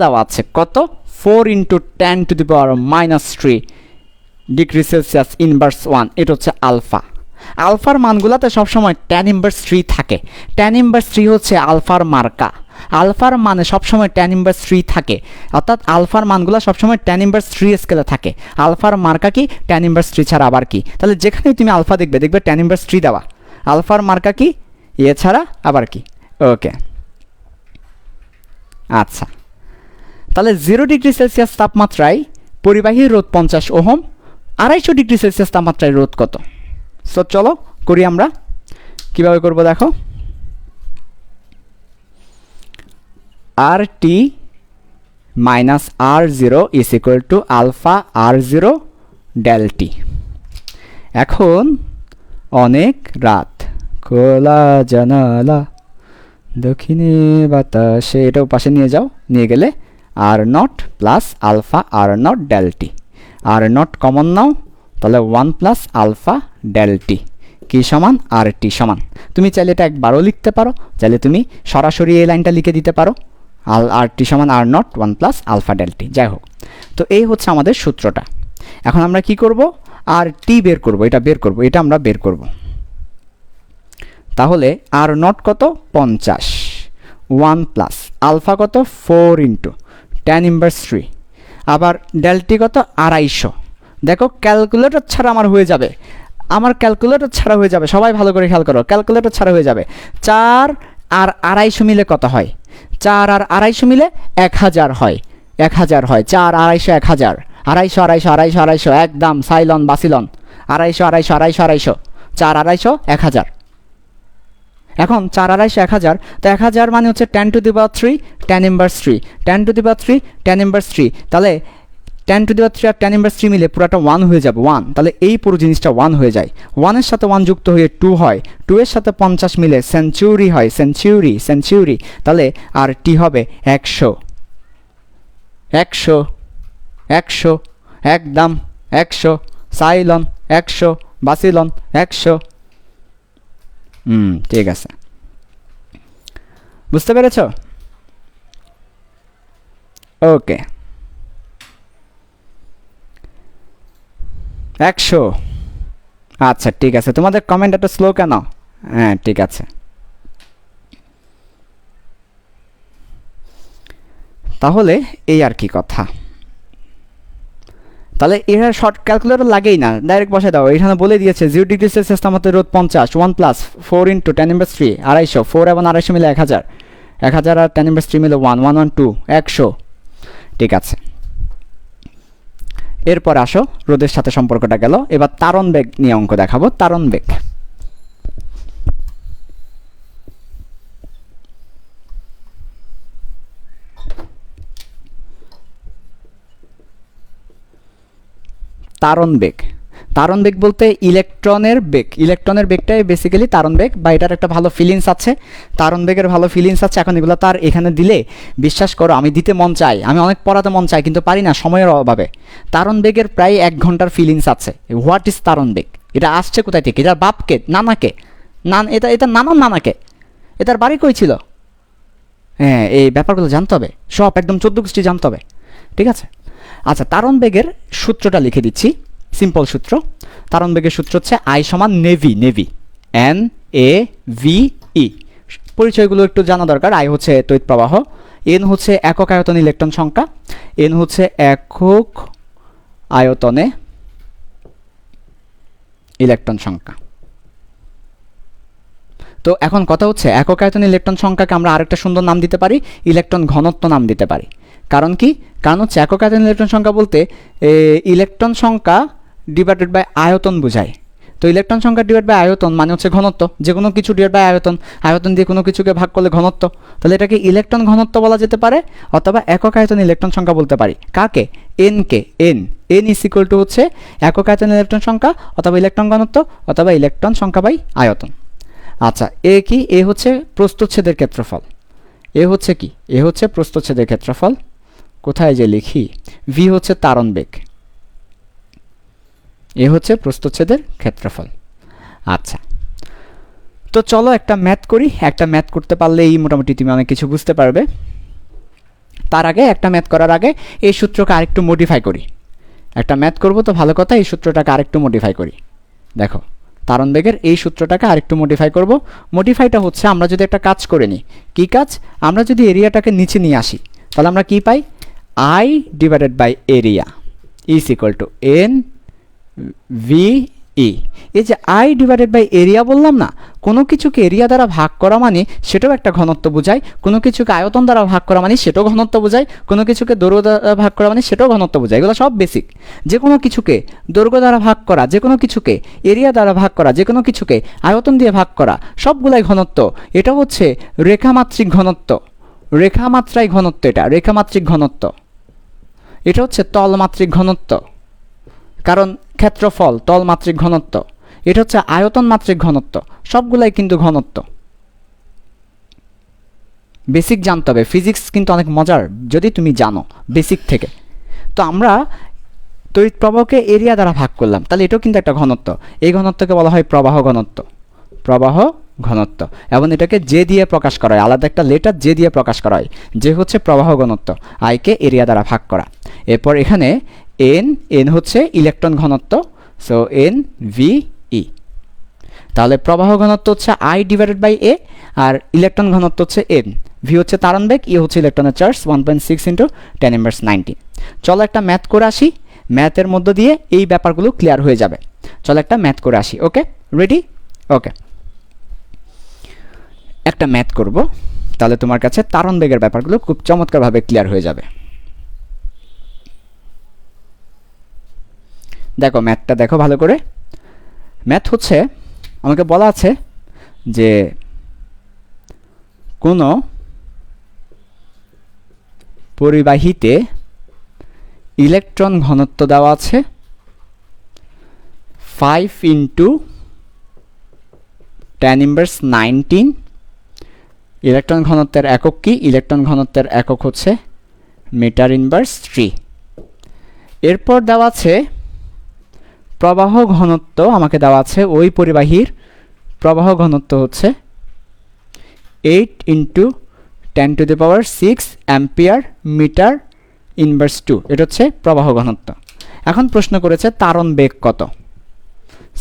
দেওয়া আছে কত, 4 × 10⁻³ ডিগ্রি সেলসিয়াস ইনভার্স 1, এটা হচ্ছে আলফা। আলফার মানগুলোতে সবসময় tan−3 থাকে। tan−3 হচ্ছে আলফার মার্কা। আলফার মানে সবসময় tan−3 থাকে, অর্থাৎ আলফার মানগুলো সবসময় tan−3 স্কেলে থাকে। আলফার মার্কা কি, tan−3 ছাড়া আবার কি? তাহলে যেখানেই তুমি আলফা দেখবে tan−3 দেওয়া। আলফার মার্কা কি, ছাড়া আবার কি? ওকে, আচ্ছা, তাহলে 0 ডিগ্রি সেলসিয়াস তাপমাত্রায় পরিবাহীর রোধ 50 ওহম, 250 ডিগ্রি সেলসিয়াস তাপমাত্রায় রোধ কত? সো চলো করি আমরা। কিভাবে করব দেখো, RT - R0 = alpha R0 ∆T। এখন অনেক রাত, খোলা জানালা দক্ষিণে বাতাসে, এটাও পাশে নিয়ে যাও, নিয়ে গেলে R0 + alpha R0 ∆T। R0 common নাও, তাহলে 1 + আলফা ∆T কি সমান RT সমান। তুমি চাইলে এটা একবারও লিখতে পারো, চাইলে তুমি সরাসরি এই লাইনটা লিখে দিতে পারো, RT সমান R0 1 + আলফা ∆T। যাই হোক, তো এই হচ্ছে আমাদের সূত্রটা। এখন আমরা কি করব, RT বের করব, এটা আমরা বের করব। তাহলে R0 কত, 50, 1 + আলফা কত, 4 × tan−3, আবার ∆T কত, 250। দেখো ক্যালকুলেটর ছাড়া আমার হয়ে যাবে, সবাই ভালো করে খেয়াল করো, ক্যালকুলেটর ছাড়া হয়ে যাবে। 4 আর 250 মিলে কত হয়? 4 আর 250 মিলে 1000 হয়, 1000 হয়। 4 250 1000, 250 250 250 একদম সাইলন বাসিলন, 250 250 250 4 250 1000। এখন 4 250 1000, তো 1000 মানে হচ্ছে 10⁻³ tan−3, 10⁻³ tan−3, তাহলে 10⁻³ আর tan−3 মিলে পুরাটা 1 হয়ে যাবে, 1। তাহলে এই পুরো জিনিসটা 1 হয়ে যায়, 1 এর সাথে 1 যুক্ত হয়ে 2 হয়, 2 এর সাথে 50 মিলে সেঞ্চুরি হয়, সেঞ্চুরি। তাহলে আর টি হবে 100, 100 100 একদম 100 সাইলন 100 বাসিলন 100। ঠিক আছে, বুঝতে পেরেছ? ওকে, 100। আচ্ছা ঠিক আছে, তোমাদের কমেন্ট একটা স্লো কেন? হ্যাঁ ঠিক আছে, তাহলে এই আর কি কথা। তাহলে এরা শর্ট ক্যালকুলেটর লাগেই না, ডাইরেক্ট বসে দাও। এখানে বলে দিয়েছে 0 ডিগ্রি সেলসিয়াস তাপমাত্রায় রোধ 50, 1 + 4 × tan−3 250, 4 এবং 250 মিলে 1000, 1000 আর tan−3 মিলে 1 1 1 2 100। ঠিক আছে, এরপর আসো রোদের সাথে সম্পর্কটা গেল, এবার তারণ বেগ নিয়ে অঙ্ক দেখাবো। তারণ বেগ, তারণ বেগ বলতে ইলেকট্রনের বেগটাই বেসিক্যালি তারণ বেগ, বা এটার একটা ভালো ফিলিংস আছে, তারণ বেগের ভালো ফিলিংস আছে। এখন এগুলো তার এখানে দিলে বিশ্বাস করো আমি দিতে মন চাই, আমি অনেক পড়াতে মন চাই, কিন্তু পারি না সময়ের অভাবে। তারণ বেগের প্রায় 1 ঘন্টার ফিলিংস আছে। হোয়াট ইজ তারণ বেগ? এটা আসছে কোথায় থেকে? এটার বাপকে, নানাকে, এটা নানাকে, এটার বাড়ি কই ছিল? হ্যাঁ, এই ব্যাপারগুলো জানতে হবে, সব একদম 14 গোষ্ঠী জানতে হবে। ঠিক আছে, আচ্ছা, তারণ বেগের সূত্রটা লিখে দিচ্ছি, সিম্পল সূত্র। তারণ বেগের সূত্র হচ্ছে I সমান নেভি, NAVE। পরিচয়গুলো একটু জানা দরকার। I হচ্ছে তড়িৎ প্রবাহ, N হচ্ছে একক আয়তনে ইলেকট্রন সংখ্যা, N হচ্ছে একক আয়তনে ইলেকট্রন সংখ্যা। তো এখন কথা হচ্ছে একক আয়তনে ইলেকট্রন সংখ্যাকে আমরা আরেকটা সুন্দর নাম দিতে পারি, ইলেকট্রন ঘনত্ব নাম দিতে পারি। কারণ কি? কারণ হচ্ছে একক আয়তনে ইলেকট্রন সংখ্যা বলতে ইলেকট্রন সংখ্যা ডিভাইডেড বাই আয়তন বোঝায়। তো ইলেকট্রন সংখ্যা ডিভাইড বাই আয়তন মানে হচ্ছে ঘনত্ব, যে কোনো কিছু ডিভাইড বাই আয়তন, আয়তন দিয়ে কোনো কিছুকে ভাগ করলে ঘনত্ব। তাহলে এটাকে ইলেকট্রন ঘনত্ব বলা যেতে পারে, অথবা একক আয়তনে ইলেকট্রন সংখ্যা বলতে পারি। কাকে? এনকে। এন ইজ ইকুয়াল টু হচ্ছে একক আয়তনে ইলেকট্রন সংখ্যা, অথবা ইলেকট্রন ঘনত্ব, অথবা ইলেকট্রন সংখ্যা বাই আয়তন। আচ্ছা এ কি? এ হচ্ছে প্রস্থচ্ছেদের ক্ষেত্রফল। এ হচ্ছে কি? এ হচ্ছে প্রস্থচ্ছেদের ক্ষেত্রফল। কোথায় যে লিখি? ভি হচ্ছে তারণ বেগ, এ হচ্ছে প্রস্থচ্ছেদের ক্ষেত্রফল। আচ্ছা তো চলো একটা ম্যাথ করি। একটা ম্যাথ করতে পারলেই মোটামুটি তুমি অনেক কিছু বুঝতে পারবে। তার আগে একটা ম্যাথ করার আগে এই সূত্রকে আরেকটু মডিফাই করি। একটা ম্যাথ করব তো ভালো কথা, এই সূত্রটাকে আরেকটু মডিফাই করি। দেখো তারণ বেগের এই সূত্রটাকে আরেকটু মডিফাই করব। মডিফাইটা হচ্ছে আমরা যদি একটা কাজ করে নিই। কী কাজ? আমরা যদি এরিয়াটাকে নিচে নিয়ে আসি তাহলে আমরা কি পাই? I divided by area is equal to n v e. এই যে আই ডিভাইডেড বাই এরিয়া বললাম না, কোনো কিছুকে এরিয়া দ্বারা ভাগ করা মানে সেটাও একটা ঘনত্ব বোঝায়, কোনো কিছুকে আয়তন দ্বারা ভাগ করা মানে সেটাও ঘনত্ব বোঝায়, কোনো কিছুকে দৈর্ঘ্য দ্বারা ভাগ করা মানে সেটাও ঘনত্ব বোঝায়। এগুলো সব বেসিক। যে কোনো কিছুকে দৈর্ঘ্য দ্বারা ভাগ করা, যে কোনো কিছুকে এরিয়া দ্বারা ভাগ করা, যে কোনো কিছুকে আয়তন দিয়ে ভাগ করা, সবগুলাই ঘনত্ব। এটা হচ্ছে রেখামাত্রিক ঘনত্ব, রেখামাত্রায় ঘনত্ব, এটা রেখামাত্রিক ঘনত্ব। এটা হচ্ছে তলমাত্রিক ঘনত্ব, কারণ ক্ষেত্রফল তলমাত্রিক ঘনত্ব। এটা হচ্ছে আয়তন মাত্রিক ঘনত্ব। সবগুলাই কিন্তু ঘনত্ব। বেসিক জানতে হবে। ফিজিক্স কিন্তু অনেক মজার যদি তুমি জানো বেসিক থেকে। তো আমরা তড়িৎ প্রবাহকে এরিয়া দ্বারা ভাগ করলাম, তাহলে এটাও কিন্তু একটা ঘনত্ব। এই ঘনত্বকে বলা হয় প্রবাহ ঘনত্ব, প্রবাহ ঘনত্ব। এবং এটাকে জে দিয়ে প্রকাশ করা হয়, আলাদা একটা লেটার জে দিয়ে প্রকাশ করা হয়। যে হচ্ছে প্রবাহ ঘনত্ব, আইকে এরিয়া দ্বারা ভাগ করা। এরপর এখানে এন, এন হচ্ছে ইলেকট্রন ঘনত্ব, সো এন ভি ই। তাহলে প্রবাহ ঘনত্ব হচ্ছে আই ডিভাইডেড বাই এ, আর ইলেকট্রন ঘনত্ব হচ্ছে এন। ভি হচ্ছে তারণ বেগ, ই হচ্ছে ইলেকট্রনের চার্জ 1.6 ইন্টু 10⁻⁹। চলো একটা ম্যাথ করে আসি। ম্যাথের মধ্য দিয়ে এই ব্যাপারগুলো ক্লিয়ার হয়ে যাবে। চলো একটা ম্যাথ করে আসি। ওকে, রেডি? ওকে, একটা ম্যাথ করব, তাহলে তোমার কাছে তারণ বেগের ব্যাপারগুলো খুব চমৎকারভাবে ক্লিয়ার হয়ে যাবে। দেখো ম্যাথটা দেখো ভালো করে। ম্যাথ হচ্ছে, আমাকে বলা আছে যে কোনো পরিবাহীতে ইলেকট্রন ঘনত্ব দেওয়া আছে 5 ইন্টু 10⁻⁹। ইলেকট্রন ঘনত্বের একক কি? ইলেকট্রন ঘনত্বের একক হচ্ছে m/3। এরপর দেওয়া আছে প্রবাহ ঘনত্ব, আমাকে দেওয়া আছে ওই পরিবাহীর প্রবাহ ঘনত্ব হচ্ছে 8 ইন্টু 10⁻⁶ অ্যাম্পিয়ার মিটার ইনভার্স 2। এটা হচ্ছে প্রবাহ ঘনত্ব। এখন প্রশ্ন করেছে তারণ বেগ কত।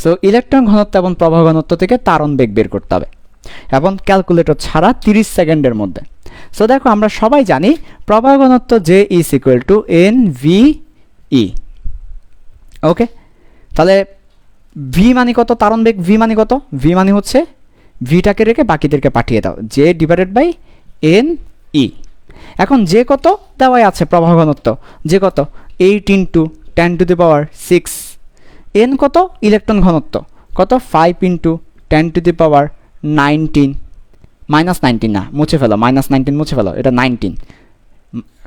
সো ইলেকট্রন ঘনত্ব এবং প্রবাহ ঘনত্ব থেকে তারণ বেগ বের করতে হবে, এবং ক্যালকুলেটর ছাড়া 30 সেকেন্ডের মধ্যে। সো দেখো আমরা সবাই জানি প্রবাহ ঘনত্ব J is equal to n v e. Okay, তাহলে ভি মানে কত? তারণ বেগ ভি মানে কত? ভি মানে হচ্ছে ভিটাকে রেখে বাকিদেরকে পাঠিয়ে দাও, J divided by n e. এখন যে কত দেওয়াই আছে প্রবাহ ঘনত্ব, যে কত 8 ইন্টু 10⁻⁶। এন কত? ইলেকট্রন ঘনত্ব কত? 5 ইন্টু 10⁻⁹। -19 না, মুছে ফেলো, -19 মুছে ফেলো, এটা 19,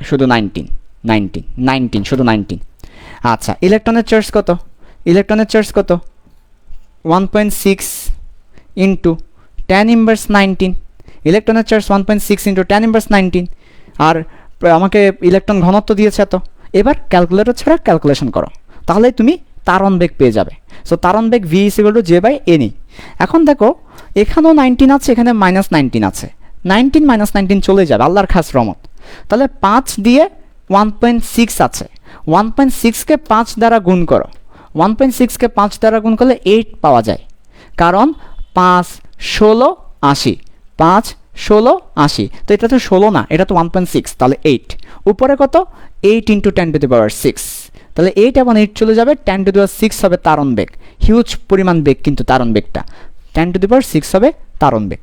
শুধু 19 শুধু 19। আচ্ছা, ইলেকট্রনের চার্জ কত? ইলেকট্রনের চার্জ কত? 1.6 ইন্টু 10⁻⁹। ইলেকট্রনের চার্জ 1.6 ইন্টু 10⁻⁹। আর আমাকে ইলেকট্রন ঘনত্ব দিয়েছে এত। এবার ক্যালকুলেটর ছাড়া ক্যালকুলেশন করো, তাহলে তুমি তারণ বেগ পেয়ে যাবে। সো তারণ বেগ v is equal to J by n e. এখন দেখো এখানেও 19 আছে, এখানে -19 আছে। 19 -19 চলে যাবে, আল্লাহর খাস রহমত। তাহলে 5 দিয়ে 1.6 আছে, 1.6কে 5 দ্বারা গুণ করো। 1.6কে 5 দ্বারা গুণ করলে 8 পাওয়া যায়, কারণ 5 16 80, 5 16 80। তো এটা তো 16 না, এটা তো 1.6, তাহলে 8। উপরে কত? 8 ইন্টু 10⁻⁶। তাহলে 8 এবং 8 চলে যাবে, 10⁻⁶ হবে তারণ বেগ। হিউজ পরিমাণ বেগ কিন্তু তারণ বেগটা, 10⁻⁶ হবে তারণ বেগ।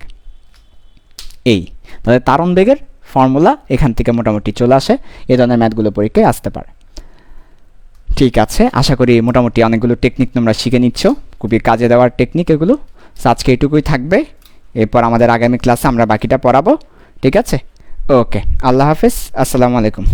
এই তাহলে তারণ বেগের ফর্মুলা এখান থেকে মোটামুটি চলে আসে। এই ধরনের ম্যাথগুলো পরীক্ষায় আসতে পারে। ঠিক আছে, আশা করি মোটামুটি অনেকগুলো টেকনিক তোমরা শিখে নিচ্ছ, খুবই কাজে দেওয়ার টেকনিক এগুলো। আজকে এটুকুই থাকবে, এরপর আমাদের আগামী ক্লাসে আমরা বাকিটা পড়াবো। ঠিক আছে, ওকে, আল্লাহ হাফেজ, আসসালামু আলাইকুম।